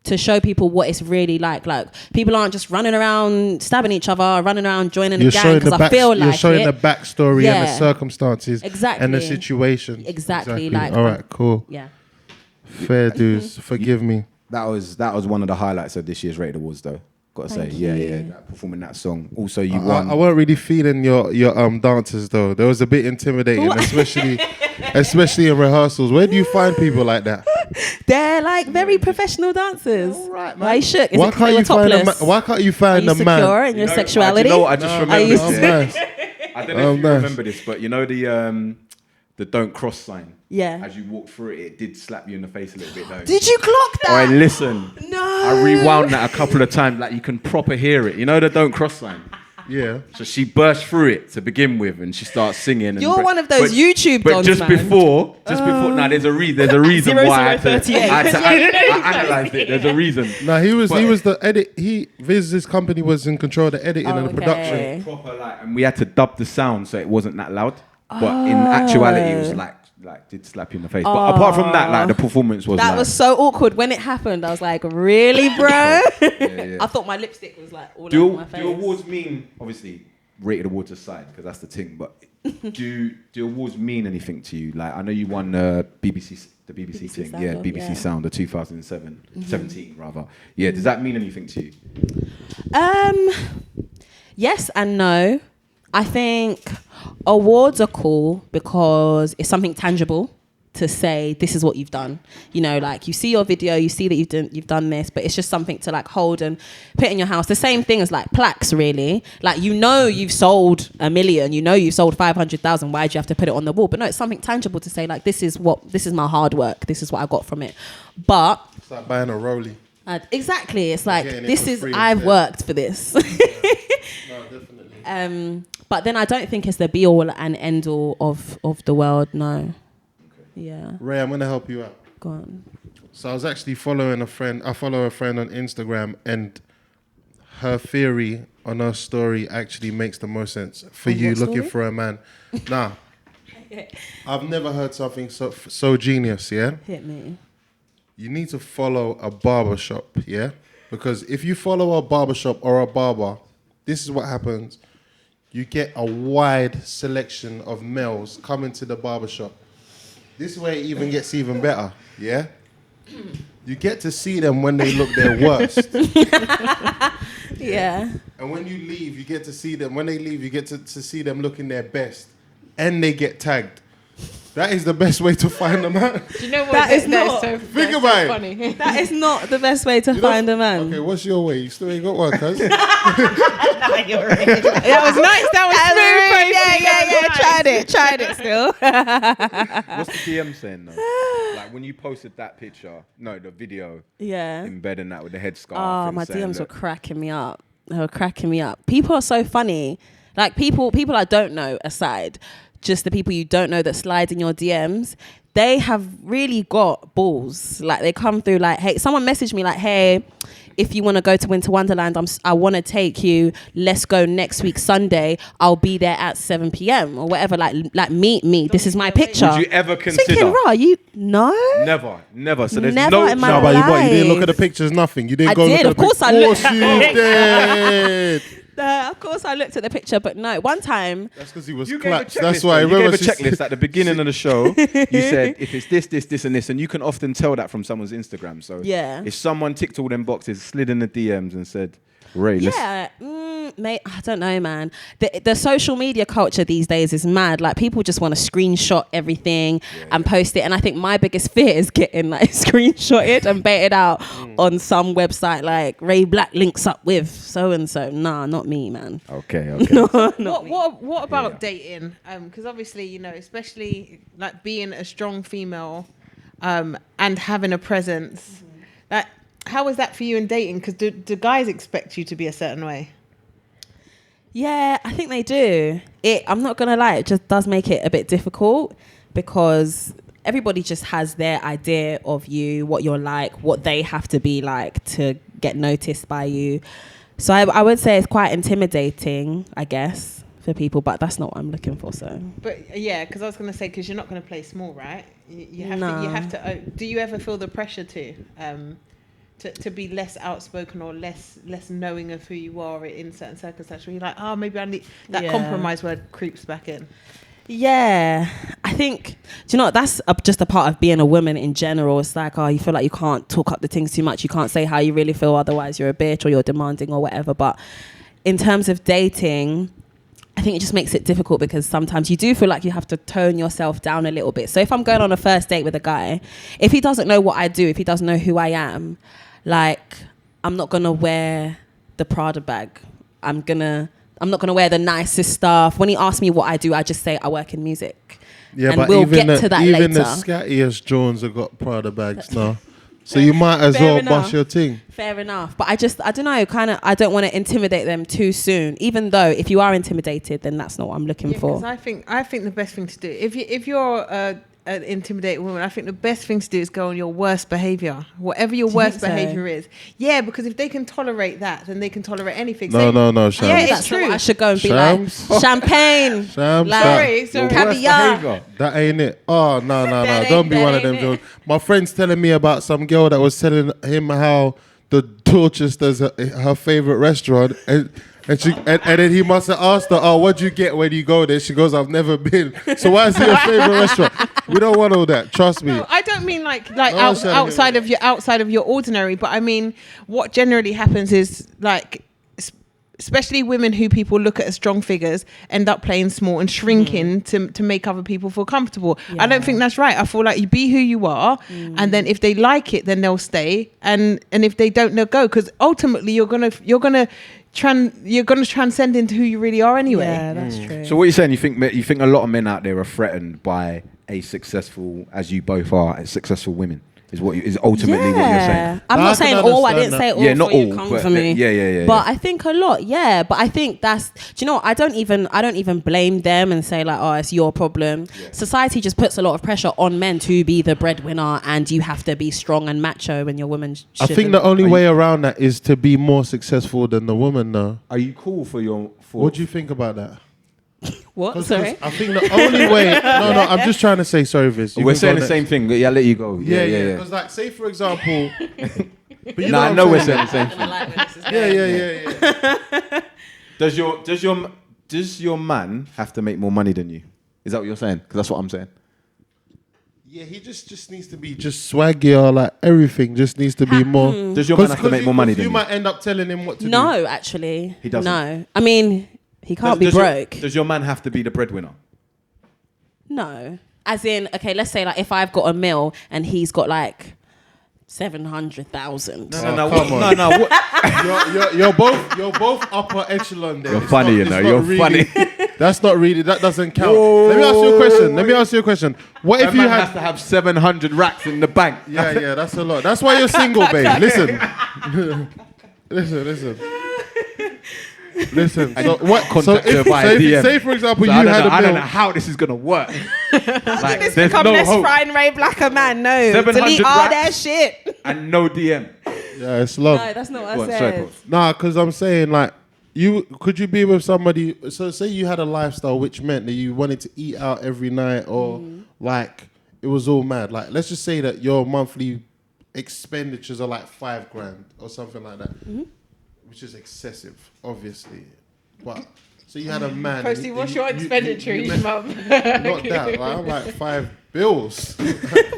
to show people what it's really like. Like, people aren't just running around stabbing each other, running around joining a gang, because I feel like you're showing the backstory and the circumstances and the situation. Exactly. Like, all right, cool. Yeah. Fair dues. Forgive me. That was one of the highlights of this year's Rated Awards, though. Got to say, that, performing that song. Also, you won. I weren't really feeling your dancers though. There was a bit intimidating, especially in rehearsals. Where do you find people like that? They're like very professional dancers. All right, man. Why shook? Why can't you find a man? Secure in your sexuality? I just remembered this. I don't know if you remember this, but you know the don't cross sign. Yeah. As you walk through it did slap you in the face a little bit though. Did you clock that? All right, listen. No. I rewound that a couple of times, like you can proper hear it. You know the don't cross sign? Yeah. So she burst through it to begin with, and she starts singing. You're one of those YouTube dons, man. Nah, there's a reason why I had to I analysed it. There's a reason. No, he was the edit. Viz's company was in control of the editing and the production. Proper and we had to dub the sound so it wasn't that loud. But in actuality, it was like did slap you in the face. But apart from that, like the performance was. That was so awkward when it happened. I was like, really, bro? I thought my lipstick was like all over my face. Do awards mean, obviously, Rated Awards aside, because that's the thing. But do awards mean anything to you? Like, I know you won the BBC thing, Sound, BBC Sound, the 2017 rather. Yeah, does that mean anything to you? Yes and no. I think awards are cool because it's something tangible to say this is what you've done. You know, like you see your video, you see that you've done this, but it's just something to like hold and put in your house. The same thing as like plaques, really. Like, you know, you've sold 1 million, you know, you've sold 500,000. Why do you have to put it on the wall? But no, it's something tangible to say like, this is my hard work. This is what I got from it. But it's like buying a rollie. Exactly. It's like, I've worked for this. No, definitely. But then I don't think it's the be all and end all of the world. No. Yeah. Ray, I'm gonna help you out. Go on. So I was actually following a friend. I follow a friend on Instagram, and her theory on her story actually makes the most sense for On you what looking story? for a man. Nah, I've never heard something so genius. Yeah, Hit me. you need to follow a barbershop. Yeah, because if you follow a barbershop or a barber, this is what happens. You get a wide selection of males coming to the barbershop. This way it even gets even better, yeah? You get to see them when they look their worst. Yeah. And when you leave, you get to see them. When they leave, you get to see them looking their best. And they get tagged. That is the best way to find a man. Do you know what? That is not- Think about it. funny. That is not the best way to find a man. Okay, what's your way? You still ain't got one, cuz? That was nice. That was smooth. Tried it still. What's the DM saying though? Like when you posted that picture, no, the video, Yeah. embedding that with the headscarf. Oh, and my saying, DMs were look, cracking me up. They were cracking me up. People are so funny. Like people I don't know aside, just the people you don't know that slide in your DMs, they have really got balls. Like they come through like, hey, someone messaged me like, hey, if you want to go to Winter Wonderland, I want to take you. Let's go next week Sunday. I'll be there at 7 p.m. or whatever. Like meet me. This is my picture. would you ever consider? Thinking, raw, you no? Never. So there's Never no in my No, but you didn't look life. at the pictures, nothing. You didn't I go did, look of at course the I pictures. looked. Of course you did. Of course, I looked at the picture, but no. One time, That's because he was You gave a clapped. checklist. That's why I You remember gave a checklist at the beginning of the show. You said if it's this, and this, and you can often tell that from someone's Instagram. So Yeah. if someone ticked all them boxes, slid in the DMs, and said, "Ray, let's." yeah, mate, I don't know, man. The social media culture these days is mad. Like people just want to screenshot everything and post it. And I think my biggest fear is getting like screenshotted and baited out on some website like Ray Black links up with so and so. Nah, not me, man. Okay. What about dating? Because obviously, you know, especially like being a strong female, and having a presence. Like, how is that for you in dating? Because do guys expect you to be a certain way? Yeah, I think they do. I'm not gonna lie, it just does make it a bit difficult because everybody just has their idea of you, what you're like, what they have to be like to get noticed by you. So I would say it's quite intimidating, I guess, for people, but that's not what I'm looking for. So, But yeah, because I was going to say, because you're not going to play small, right? You have No. to. You have to. Do you ever feel the pressure to be less outspoken or less knowing of who you are in certain circumstances? Where you're like, oh, maybe I need that Yeah. compromise word creeps back in. yeah, I think, do you know what, that's just a part of being a woman in general. It's like, oh, you feel like you can't talk up the things too much. You can't say how you really feel, otherwise you're a bitch or you're demanding or whatever. But in terms of dating, I think it just makes it difficult because sometimes you do feel like you have to tone yourself down a little bit. So if I'm going on a first date with a guy, if he doesn't know what I do, if he doesn't know who I am, like, I'm not going to wear the Prada bag. I'm not going to wear the nicest stuff. When he asks me what I do, I just say I work in music. Yeah, And but we'll even get to that even the later. scattiest Jones have got Prada bags now. So you might as Fair well enough. bust your thing. Fair enough. But I don't know, I don't want to intimidate them too soon. Even though if you are intimidated, then that's not what I'm looking for. Because I think the best thing to do, if you're an intimidating woman, I think the best thing to do is go on your worst behavior, whatever your Do you worst think so? behavior is. Yeah, because if they can tolerate that, then they can tolerate anything. No, Shams. Yeah, it's That's not true. what I should go and be Shams. like, champagne. Shams, Like, Sorry. Your worst Caviar. behaviour. That ain't it. Oh, no. That Don't be ain't- one that of them, ain't Jones. My friend's telling me about some girl that was telling him how the Dorchester's her favorite restaurant. And then he must have asked her, oh, what'd you get when you go there? She goes, I've never been. So why is it your favorite restaurant? We don't want all that. Trust me. No, I don't mean like No, sorry. outside of your ordinary, but I mean what generally happens is like especially women who people look at as strong figures end up playing small and shrinking to make other people feel comfortable. I don't think that's right. I feel like you be who you are, and then if they like it, then they'll stay, and if they don't, they'll go, because ultimately you're gonna transcend into who you really are anyway. Yeah, that's true. So what you're saying? You think a lot of men out there are threatened by as successful as you both are, as successful women? Is ultimately what you're saying. I'm No, I not can saying all. I understand didn't that. say all. Yeah, not before you all, come but for me. yeah. But I think a lot. Yeah, but I think that's. Do you know what? I don't even blame them and say like, oh, it's your problem. Yeah. Society just puts a lot of pressure on men to be the breadwinner, and you have to be strong and macho when your woman. I think the only way around that is to be more successful than the woman, though. Are you cool for your? What do you think about that? What? 'Cause Sorry. I think the only way. No, I'm just trying to say. Sorry, Viz. You We're can saying go the next. same thing. Yeah, I'll let you go. Yeah. Because, like, say for example. But you Nah, I what know I'm we're saying. saying the same thing. Yeah. Does your man have to make more money than you? Is that what you're saying? Because that's what I'm saying. Yeah, he just needs to be just swaggier, like everything just needs to be more. Does your man have to make more money than you? you? Might end up telling him what to do. No, actually, He doesn't. No, I mean he can't be Does broke. Does your man have to be the breadwinner? No, as in, okay, let's say like if I've got a mill and he's got like 700,000. No, come on. No. What? You're both upper echelon there. You're It's funny, not- you it's know. not You're really- funny. That's not really. That doesn't count. Whoa. Let me ask you a question. What if That you man had? has to have 700 racks in the bank. Yeah, that's a lot. That's why you're single, babe. Listen. Listen. So what? Contact her via if you DM. say, for example, So you I had don't a know bill. how this is gonna work. Like, It's there's become no less hope Ryan Ray Blacker man. No, 700 delete all racks. that shit. and no DM. Yeah, it's long. No, that's not what Go I on, sorry, said. Post. Nah, because I'm saying like, could you be with somebody? So say you had a lifestyle which meant that you wanted to eat out every night, or like it was all mad. Like let's just say that your monthly expenditures are like $5,000 or something like that, which is excessive, obviously. But so you had a man. Posty, and what's you- your you- expenditure you- each month? Not that. Like, I'm like 5 bills.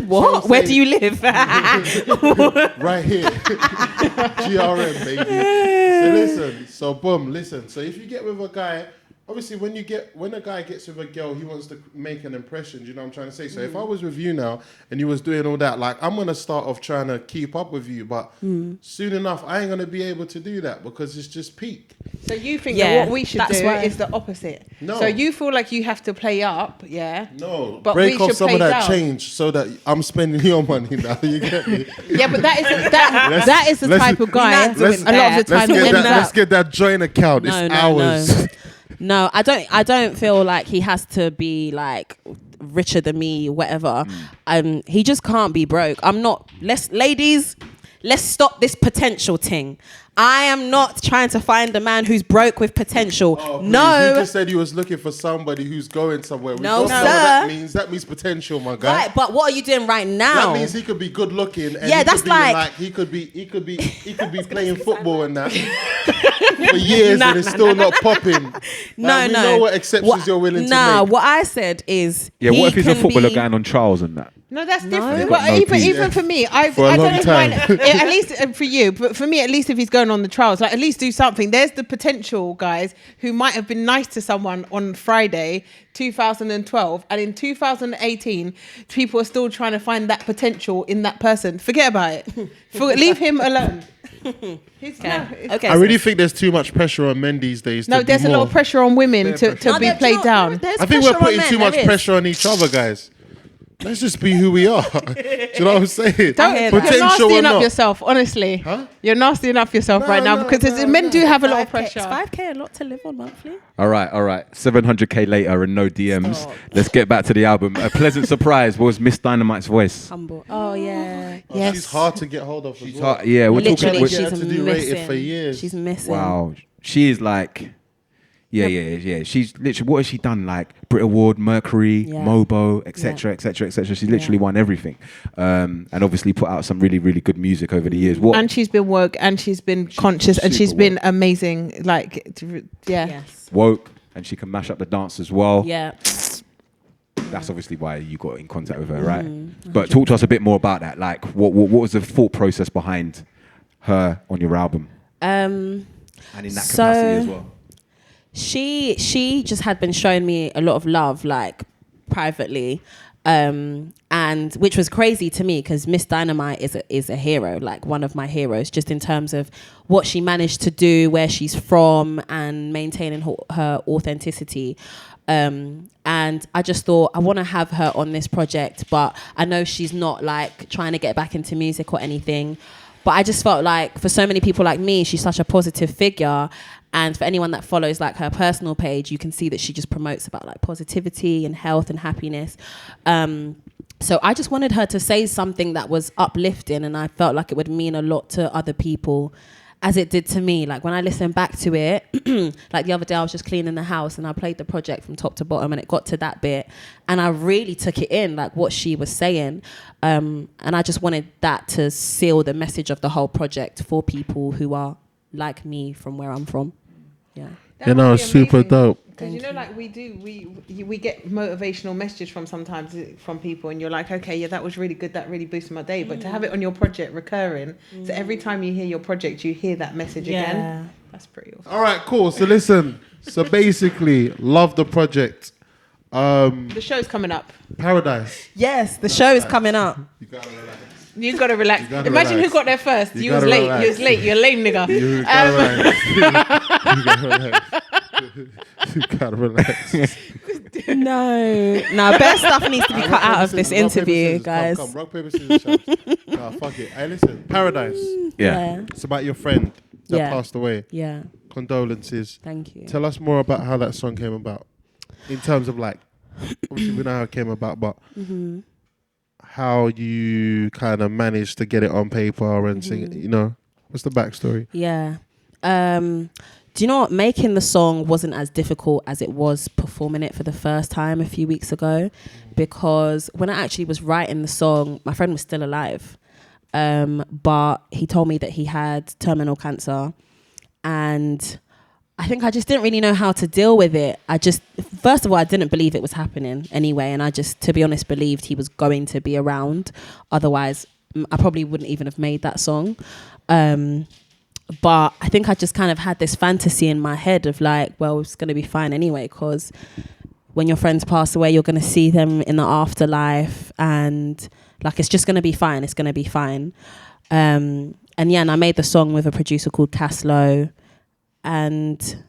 What? So Where say- do you live? Right here. GRM, baby. So listen, so boom, listen. So if you get with a guy, obviously when a guy gets with a girl, he wants to make an impression, do you know what I'm trying to say? So if I was with you now and you was doing all that, like I'm gonna start off trying to keep up with you, but soon enough I ain't gonna be able to do that because it's just peak. So you think Yeah, that what we should that's do why- is the opposite? No. So you feel like you have to play up, yeah? No, But break we off should some of play that down. change so that I'm spending your money now. You get me? Yeah, but that is the let's- type of guy. Let's- A lot of the Let's time, get ends that. up. Let's get that joint account. It's ours. No, I don't feel like he has to be like richer than me, whatever. He just can't be broke. I'm not. Ladies, let's stop this potential thing. I am not trying to find a man who's broke with potential. Oh, please. No. You just said you was looking for somebody who's going somewhere. We No, don't know what that sir. means. That means potential, my guy. Right, but what are you doing right now? That means he could be good looking. And Yeah, he that's could be like- he could be playing football and that for years and it's still not popping. No, we no. know what exceptions you're willing to make. What I said is, Yeah, what if he's a can footballer be- going on trials and that? No, that's No. different. They've got But no even teeth. even for me, I For a don't long even time. mind. At least for you, but for me, at least if he's going on the trials, like at least do something. There's the potential guys who might have been nice to someone on Friday, 2012, and in 2018, people are still trying to find that potential in that person. Forget about it. Leave him alone. He's Okay. I really think there's too much pressure on men these days. No, to there's be a lot more. of pressure on women to No, be there- played no, down. there's I think we're pressure on putting men, too much there is. pressure on each other, guys. Let's just be who we are. Do you know what I'm saying? I hear that. You're Potential or nastying up not. yourself, honestly. Huh? You're nastying up yourself No, right now no, because no, men no. do have a lot of 5K, pressure. It's 5K, a lot to live on monthly. All right. 700k later and no DMs. Stop. Let's get back to the album. A pleasant surprise was Miss Dynamite's voice. Humble. Oh yeah. Oh, she's hard to get hold of. She's as well. hard. Yeah, we're Literally, talking. Get her she's to do rated missing. for years. She's missing. Wow, she is like, yeah. She's literally, what has she done? Like Brit Award, Mercury, Yeah. Mobo, etc., etc., etc. She's literally won everything, and obviously put out some really, really good music over the years. What? And she's been woke and she's been conscious and she's super been woke. amazing. Like, yeah. Yes. Woke, and she can mash up the dance as well. Yeah. That's obviously why you got in contact with her, right? But talk to us a bit more about that. Like, what was the thought process behind her on your album, and in that So- capacity as well? She just had been showing me a lot of love, like privately, And which was crazy to me because Miss Dynamite is a hero, like one of my heroes, just in terms of what she managed to do, where she's from, and maintaining her authenticity. And I just thought I want to have her on this project, but I know she's not like trying to get back into music or anything. But I just felt like for so many people like me, she's such a positive figure. And for anyone that follows like her personal page, you can see that she just promotes about like positivity and health and happiness. So I just wanted her to say something that was uplifting, and I felt like it would mean a lot to other people as it did to me. Like when I listened back to it, like the other day I was just cleaning the house and I played the project from top to bottom, and it got to that bit and I really took it in, like what she was saying. And I just wanted that to seal the message of the whole project for people who are like me from where I'm from. Yeah. That must be super amazing. dope. Because you know, like we get motivational messages from sometimes from people, and you're like, okay, yeah, that was really good, that really boosted my day. But to have it on your project recurring, so every time you hear your project, you hear that message again. That's pretty awesome. All right, cool. So listen. So basically, love the project. The show's coming up. Paradise. Yes, the show is coming up. You gotta relax. You gotta relax. You gotta Imagine relax. who got there first. You was gotta late. relax. You was late. You're a lame nigga. You gotta relax. You gotta relax. You gotta relax. No, best stuff needs to be cut out of this interview, guys. Come, rock, paper, scissors, Chams. Nah, fuck it. Hey, listen. Paradise. Yeah. It's about your friend that Yeah. passed away. Yeah. Condolences. Thank you. Tell us more about how that song came about. In terms of like, obviously we know how it came about, but how you kind of managed to get it on paper and sing it, you know? What's the backstory? Yeah. Do you know what? Making the song wasn't as difficult as it was performing it for the first time a few weeks ago, because when I actually was writing the song, my friend was still alive. But he told me that he had terminal cancer, and I think I just didn't really know how to deal with it. First of all, I didn't believe it was happening anyway. And I just, to be honest, believed he was going to be around. Otherwise, I probably wouldn't even have made that song. But I think I just kind of had this fantasy in my head of like, well, it's going to be fine anyway, because when your friends pass away, you're going to see them in the afterlife, and like, it's just going to be fine. It's going to be fine. And I made the song with a producer called Caslow. And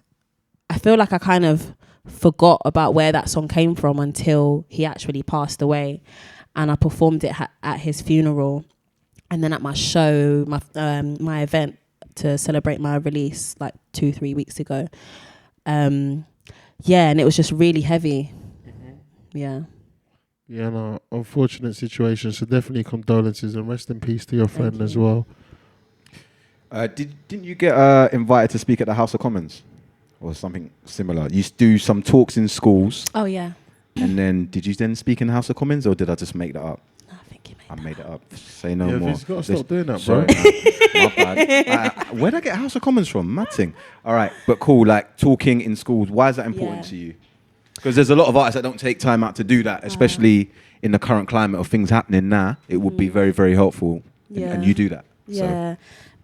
I feel like I kind of forgot about where that song came from until he actually passed away. And I performed it at his funeral. And then at my show, my event to celebrate my release like 2-3 weeks ago. And it was just really heavy. Yeah. Yeah, no, unfortunate situation. So definitely condolences and rest in peace to your friend as well. Didn't you get invited to speak at the House of Commons or something similar? You used to do some talks in schools. Oh, yeah. And then did you then speak in the House of Commons, or did I just make that up? No, I think you made I that made up. it up. Say no more. You've got to stop doing that, bro. Sorry, my bad. Where'd I get House of Commons from? Mad thing. All right, but cool. Like talking in schools. Why is that important to you? Because there's a lot of artists that don't take time out to do that, especially in the current climate of things happening now. It would be very, very helpful, and you do that. Yeah.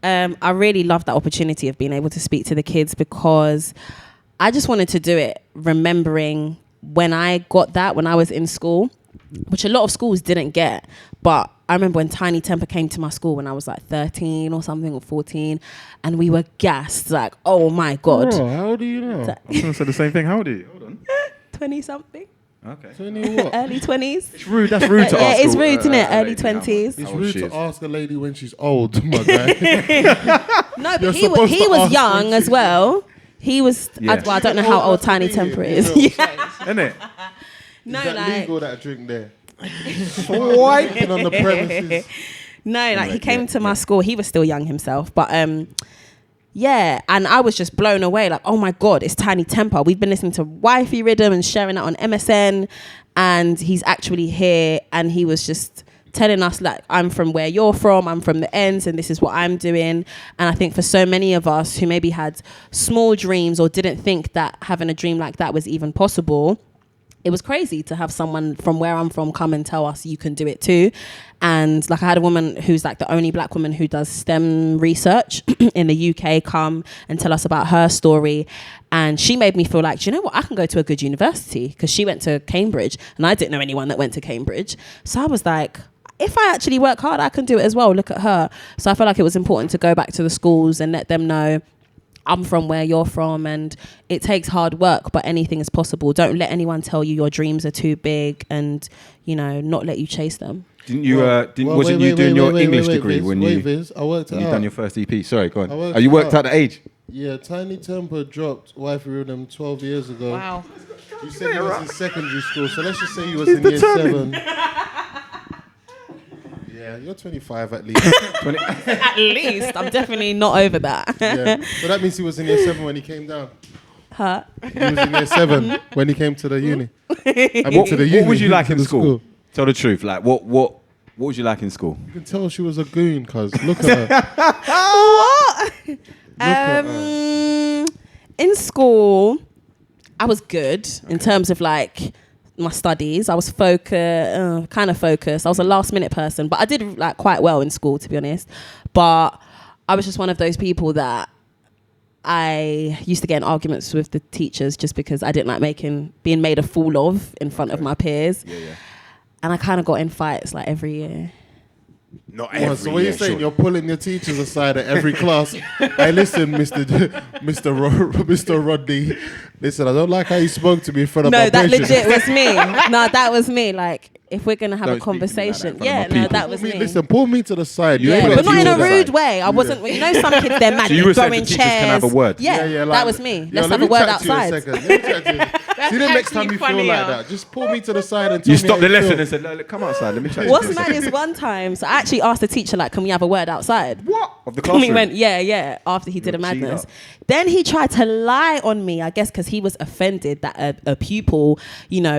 I really love that opportunity of being able to speak to the kids, because I just wanted to do it remembering when I got that when I was in school, which a lot of schools didn't get. But I remember when Tiny Temper came to my school when I was like 13 or something, or 14, and we were gassed, like, oh my God. Bro, how old are you now? I was going to say the same thing. How old are you? Hold on. 20-something. Okay. 20 what? Early 20s. It's rude. That's rude to ask. It's rude, isn't it? Early 20s. It's How old rude she to is. ask a lady when she's old, my guy. No, You're but he supposed to was ask young when as well. He was, Yeah. I don't know how old Tiny Temper is. Isn't it? No, Is that like, legal, that drink there? What? On the premises. no, like he came to my school. He was still young himself, but yeah, and I was just blown away. Like, oh my God, it's Tiny Temper. We've been listening to Wifey Rhythm and sharing that on MSN, and he's actually here. And he was just telling us, like, I'm from where you're from. I'm from the ends, and this is what I'm doing. And I think for so many of us who maybe had small dreams or didn't think that having a dream like that was even possible, it was crazy to have someone from where I'm from come and tell us you can do it too. And like I had a woman who's like the only black woman who does STEM research in the UK come and tell us about her story. And she made me feel like, do you know what, I can go to a good university, because she went to Cambridge and I didn't know anyone that went to Cambridge. So I was like, if I actually work hard, I can do it as well. Look at her. So I felt like it was important to go back to the schools and let them know I'm from where you're from, and it takes hard work, but anything is possible. Don't let anyone tell you your dreams are too big, and not let you chase them. Wasn't you doing your English degree when you done your first EP? Sorry, go on. You worked out the age? Yeah, Tiny Temper dropped Wifey Rhythm 12 years ago. Wow. You said you was in secondary school, so let's just say you was in year 7. Yeah, you're 25 at least. At least. I'm definitely not over that. Yeah. So that means he was in year 7 when he came down. Huh? He was in year 7 when he came to the uni. What was you like in school? Tell the truth. Like, what was you like in school? You can tell she was a goon, cuz. Look at her. What? At her. In school, I was good in terms of like my studies. I was kind of focused. I was a last minute person, but I did like quite well in school, to be honest. But I was just one of those people that I used to get in arguments with the teachers just because I didn't like being made a fool of in front of my peers. Yeah. And I kind of got in fights like every year. Not every So what year, you're saying, sure. you're pulling your teachers aside at every class. Hey, listen, Mr. Rodney. Listen, I don't like how you spoke to me in front of my No, that patients. legit was me. No, that was me. Like, if we're going to have Don't a speak to me like that in conversation. front of my no, people. that was me. Listen, pull me to the side. You Yeah, put but your not in a teachers rude aside. way. I wasn't, some kids, they're mad. So you were saying throwing the teachers can chairs. have a word? Yeah, like, that was me. yo, Let's let have me a word chat to you a outside. second. Let me chat to you. See, the next time you feel like that, just pull me to the side and tell You me stopped how the lesson feel. and said, "Look, come outside. Let me chat." What's mad is one time, so I actually asked the teacher, like, can we have a word outside? What? Of the And classroom? he went, yeah, after he did a You're a madness. cheater. Then he tried to lie on me, I guess, because he was offended that a pupil,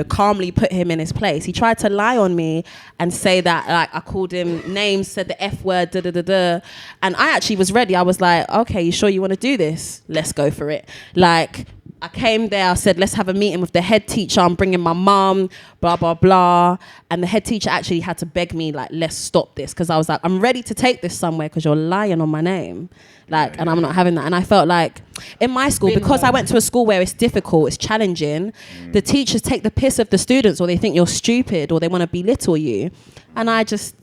calmly put him in his place. He tried to lie on me and say that, like, I called him names, said the F word, da-da-da-da. And I actually was ready. I was like, okay, you sure you want to do this? Let's go for it. Like, I came there, I said, let's have a meeting with the head teacher. I'm bringing my mum, blah, blah, blah. And the head teacher actually had to beg me, like, let's stop this. Because I was like, I'm ready to take this somewhere because you're lying on my name. Like, and I'm not having that. And I felt like in my school, because I went to a school where it's difficult, it's challenging, the teachers take the piss of the students, or they think you're stupid, or they want to belittle you. And I just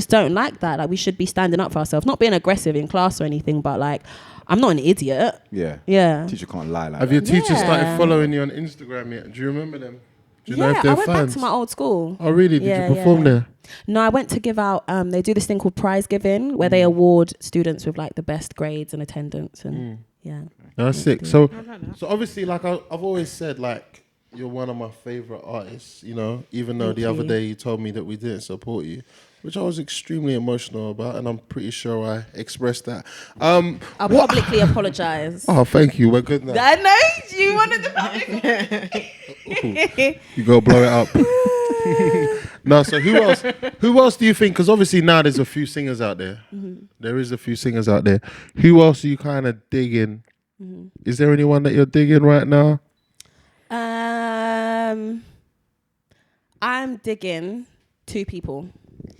don't like that. Like, we should be standing up for ourselves, not being aggressive in class or anything, but like, I'm not an idiot. Yeah. Teacher can't lie like Have that. your teachers Yeah. started following you on Instagram yet? Do you remember them? Do you know Yeah, if they're I went fans? back to my old school. Oh, really? Did Yeah, you perform yeah. there? No, I went to give out, they do this thing called prize giving, where they award students with like the best grades and attendance. And yeah. That's sick. So obviously, like I've always said, like, you're one of my favorite artists, even though Thank the other you. day you told me that we didn't support you, which I was extremely emotional about, and I'm pretty sure I expressed that. I'll publicly apologize. Oh, thank you. We're good now. I know you wanted the public. You go blow it up. No, so who else do you think, because obviously now there's a few singers out there. There is a few singers out there. Who else are you kind of digging? Is there anyone that you're digging right now? I'm digging 2 people.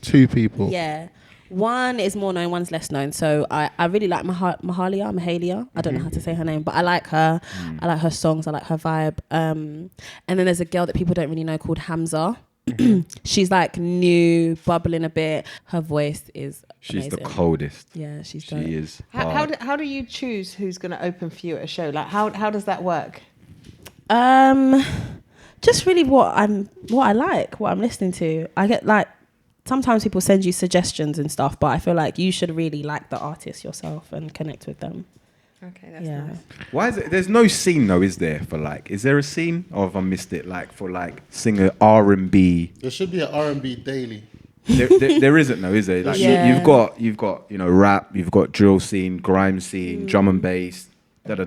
2 people. Yeah. One is more known, one's less known. So I really like Mahalia. I don't know how to say her name, but I like her. I like her songs. I like her vibe. And then there's a girl that people don't really know called Hamza. She's like new, bubbling a bit. Her voice is She's amazing. the coldest. Yeah, she's dope. She is. How do you choose who's going to open for you at a show? Like, how does that work? Just really what I like, what I'm listening to. I get like, sometimes people send you suggestions and stuff, but I feel like you should really like the artist yourself and connect with them. Okay, that's nice. Why is it? There's no scene though, is there? For like, is there a scene, or have I missed it? Like for like singer R&B. There should be an R&B daily. There isn't though, is there? Like Yeah. you've got rap, you've got drill scene, grime scene, drum and bass. There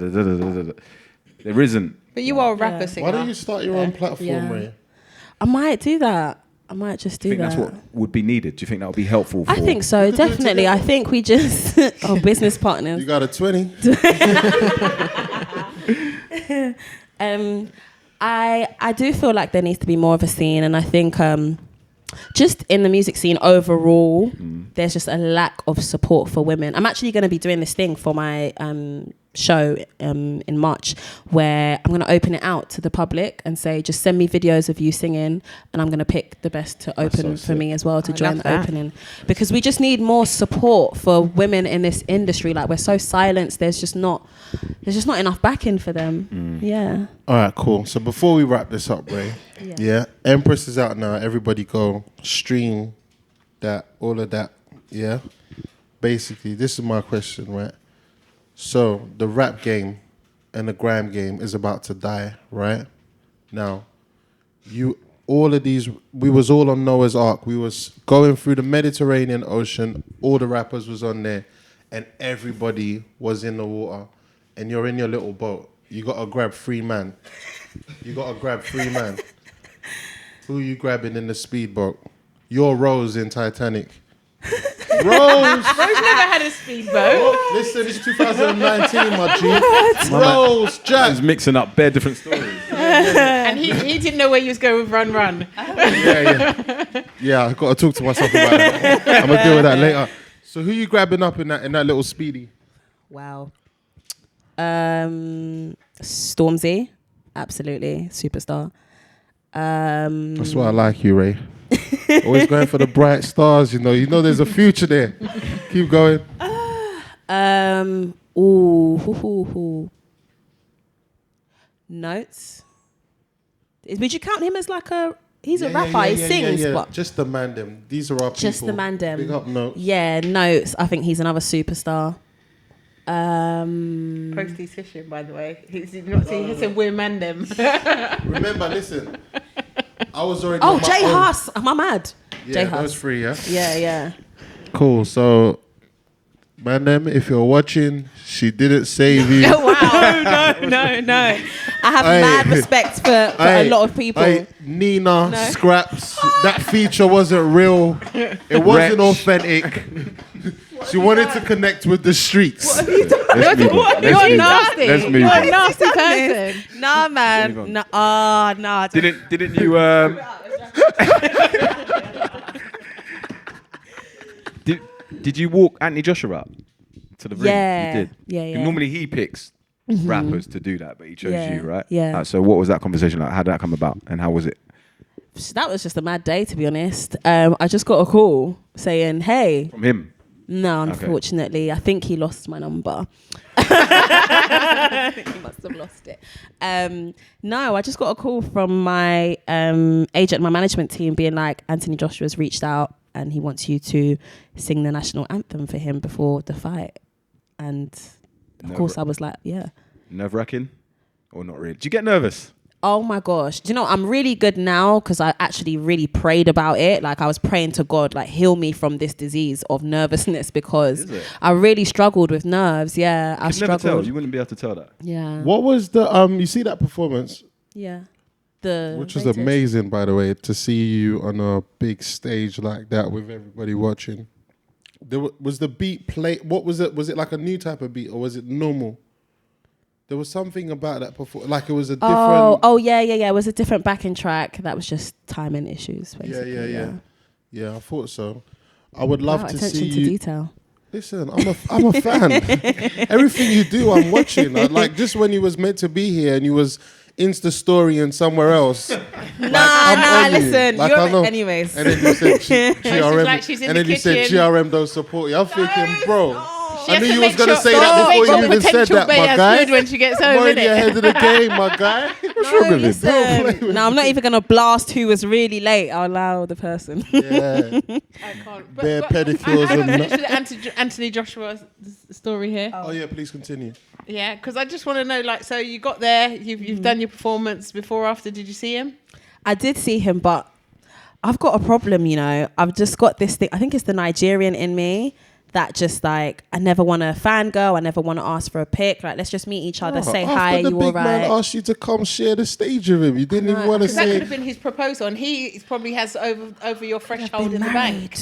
isn't. But you are a rapper Yeah. singer. Why don't you start your own platform, Yeah. Ray? I might do that. I might just do I think that. that's what would be needed. Do you think that would be helpful? I think so, definitely. I think we just business partners. You got a 20. I do feel like there needs to be more of a scene, and I think just in the music scene overall, there's just a lack of support for women. I'm actually going to be doing this thing for my show in March, where I'm going to open it out to the public and say, just send me videos of you singing, and I'm going to pick the best to open for me as well to join the opening, because we just need more support for women in this industry. Like, we're so silenced. There's just not enough backing for them. Yeah. All right, cool. So before we wrap this up, Ray, yeah, Empress is out now. Everybody go stream that, all of that. Yeah. Basically, this is my question, right? So the rap game and the gram game is about to die, right? Now, all of these, we was all on Noah's Ark. We was going through the Mediterranean Ocean. All the rappers was on there, and everybody was in the water. And you're in your little boat. You gotta grab 3 man. Who you grabbing in the speedboat? You're Rose in Titanic. Rose never had a speedboat. Listen, it's 2019, my G. Rose, Jack. He's mixing up bare different stories. And he didn't know where you was going with Run Run. Yeah, I've got to talk to myself about that. I'm gonna deal with that later. So who you grabbing up in that little speedy? Wow. Stormzy, absolutely superstar. That's why I like you, Ray. Always going for the bright stars, you know there's a future there. Keep going. Notes. Would you count him as like he's a rapper, he sings, but just the man them. These are our people. just the man dem. Big up Notes. Yeah, Notes. I think he's another superstar. Posty's fishing, by the way. He's not saying he said we're man them. Remember, listen. I was already. Oh, Jay Huss. Am I mad? Yeah, Jay Huss. those 3, yeah. Yeah. Cool. So, man, them, if you're watching, she didn't save you. Wow. No. I have mad respect for a lot of people. Nina, Scraps, that feature wasn't real. It wasn't Wretch. authentic. She wanted to connect with the streets. What have you done? You're nasty. Let's move You're on. a nasty person. Nah, man. Nah. Didn't you did you walk Anthony Joshua up to the ring? Yeah. You did. Yeah. Normally he picks rappers to do that, but he chose you, right? Yeah. So what was that conversation like? How did that come about, and how was it? That was just a mad day, to be honest. I just got a call saying, hey. From him? No, unfortunately. I think he lost my number. He must have lost it. No, I just got a call from my agent, my management team, being like, Anthony Joshua's reached out and he wants you to sing the national anthem for him before the fight. And of course I was like, yeah. Nerve-wracking? Or not really? Did you get nervous? Oh my gosh. Do you know, I'm really good now because I actually really prayed about it. Like, I was praying to God, like, heal me from this disease of nervousness, because I really struggled with nerves. Yeah, I struggled. Never tell. You wouldn't be able to tell that. Yeah. What was the you see that performance? Yeah. Which was amazing, by the way, to see you on a big stage like that with everybody watching. Was the beat play? What was it? Was it like a new type of beat, or was it normal? There was something about that like it was a different. Oh, yeah. It was a different backing track. That was just timing issues, basically. Yeah, I thought so. I would love to see attention you. to detail. Listen, I'm a fan. Everything you do, I'm watching. Like just when you was meant to be here and you was Insta story and somewhere else. Listen. Like, I know. Anyways. And then you said GRM, like she's in and the then you said kitchen. GRM don't support you. I'm thinking, bro. She I has knew to you make was gonna sure- say that before you even said potential that, bait my as guy. good when she gets I'm home, already innit? ahead of the game, my guy. What's wrong with you? Don't play with No, I'm not even going to blast who was really late. I'll allow the person. Yeah. I can't. Bare pedicures I and finished with Anthony Joshua's story here. Oh yeah, please continue. Yeah, because I just want to know, like, so you got there, you've done your performance before or after. Did you see him? I did see him, but I've got a problem, you know. I've just got this thing. I think it's the Nigerian in me that just, like, I never want to fangirl. I never want to ask for a pic. Like, let's just meet each other, say hi, After the you big all man right? asked you to come share the stage with him, you didn't even want to Because that could say. have been his proposal, and he probably has over your threshold in the bank.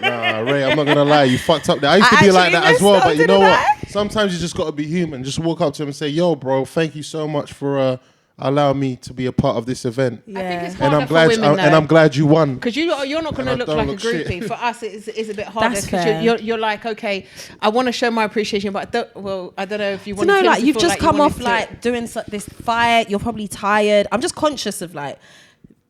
Nah, Ray, I'm not gonna lie, you fucked up there. I used to be like that as well, but you know what? Sometimes you just gotta be human. Just walk up to him and say, "Yo, bro, thank you so much for allow me to be a part of this event. I think it's And harder I'm glad, for women, and I'm glad you won. because you're not going to And I look don't like a look shit. groupie. For us, it's a bit harder That's because fair. you're like, okay, I want to show my appreciation, but I don't know if you You want know, to like you've feel just like you come wanted off to- like doing this fight. You're probably tired. I'm just conscious of like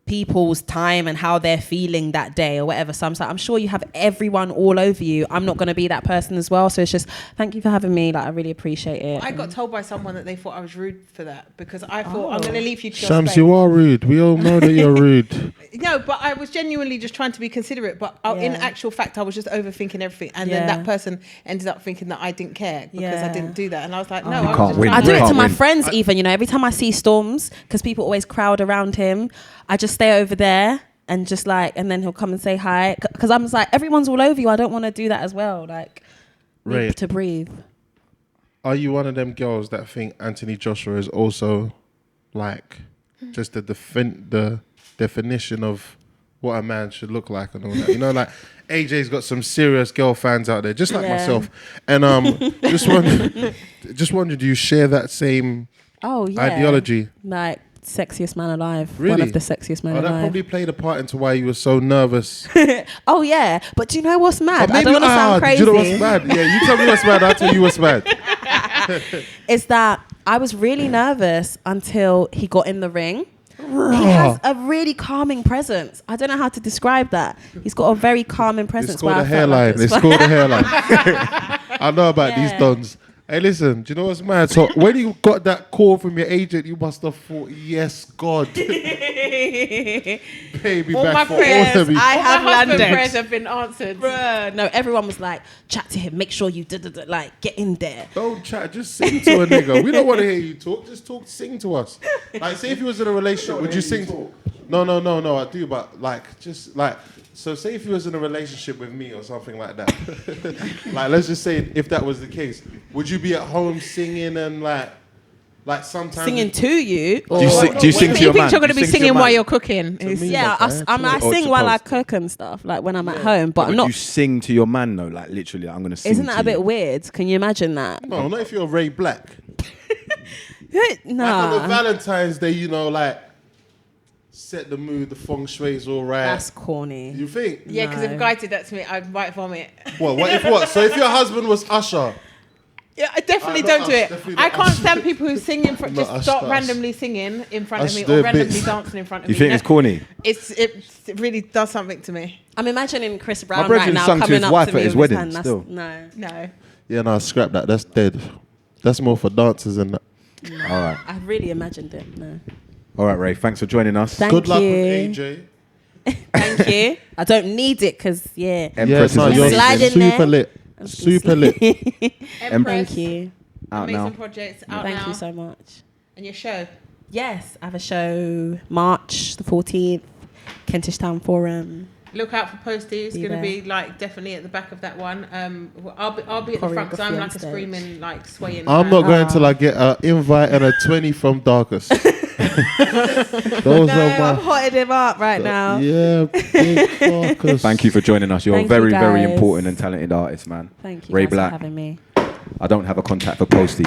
people's time and how they're feeling that day or whatever. So I'm sure you have everyone all over you. I'm not going to be that person as well. So it's just, thank you for having me. Like, I really appreciate it. I got told by someone that they thought I was rude for that because I thought I'm going to leave you to your Shams, space. you are rude. We all know that you're rude. No, but I was genuinely just trying to be considerate. But in Yeah. actual fact, I was just overthinking everything. And Yeah. then that person ended up thinking that I didn't care because I Yeah. didn't do that. And I was like, no, Oh. I You was can't just win. I trying do You it to can't my win. friends even, you know, every time I see Storms, because people always crowd around him, I just stay over there and just like, and then he'll come and say hi. Because I'm just like, everyone's all over you. I don't want to do that as well. Like, need Right. to breathe. Are you one of them girls that think Anthony Joshua is also like just the definition of what a man should look like and all that? You know, like AJ's got some serious girl fans out there, just like Yeah. myself. And just wondered, do you share that same Oh, yeah. ideology? Like, sexiest man alive. One Really? of the sexiest men Oh, that alive. probably played a part into why you were so nervous. Oh, yeah. But do you know what's mad? Or I don't want to sound crazy. Do you know what's bad? Yeah, you tell me what's bad, I'll tell you what's bad. Is that I was really nervous until he got in the ring. He has a really calming presence. I don't know how to describe that. He's got a very calming presence. It's called where a I felt like hairline. It's fine. called a hairline. I know about these Yeah. dons. Hey, listen, do you know what's mad? So when you got that call from your agent, you must have thought, yes, God. Pay me All my back for prayers, all of me. I have my husband landed. prayers have been answered. Bruh. No, everyone was like, chat to him. Make sure you like get in there. Don't chat, just sing to a nigga. We don't want to hear you talk. Just sing to us. Like, say if you was in a relationship, would you sing? No, I do, but like, just like, so say if you was in a relationship with me or something like that. Like, let's just say if that was the case, would you be at home singing and like sometimes Singing to you. Do you sing to You your man? think you're going Do to you be sing to singing your while man? you're cooking? To me, Yeah, like, I Or sing to while I post. cook and stuff, like when I'm at home, but But I'm not. you sing to your man though, like literally, like, I'm gonna sing. Isn't that to a bit you. weird? Can you imagine that? No, not if you're Ray Black. Like on the Nah, Valentine's Day, you know, like set the mood, the feng shui's all right. that's corny. You think? Yeah, because if No. a guy did that to me, I might vomit. What if what? So if your husband was Usher, Yeah, I definitely not don't us, do it. definitely I not can't us. stand people who sing in front, Not just us, start not us. randomly singing in front Us of me do or it randomly bits. dancing in front of You me. think it's corny? It really does something to me. I'm imagining Chris Brown brother right now sung to coming his up wife to at me his with wedding, hand. That's, still. no. No. yeah, no, scrap that. That's dead. That's more for dancers and that. All right, I really imagined it. No. all right, Ray. Thanks for joining us. Thank Good luck you. with AJ. Thank you. I don't need it because, yeah. Empress no, is you're amazing. Slide in super there. lit. I'm Super lit. Empress, Thank you. Out amazing now. projects out Thank now. you so much. And your show. Yes, I have a show March the 14th, Kentish Town Forum. Look out for Posty. It's Be going to there. be like definitely at the back of that one. I'll be at the front because I'm Choreography like on a stage. screaming, like swaying. I'm not going till I get an invite and a 20 from Darkest. Those No, are I'm my. hotting him up right now. Yeah, big Darkest. Thank you for joining us. You're Thank a very, you, very guys. important and talented artist, man. Thank you Ray guys Black. for having me. I don't have a contact for Posty.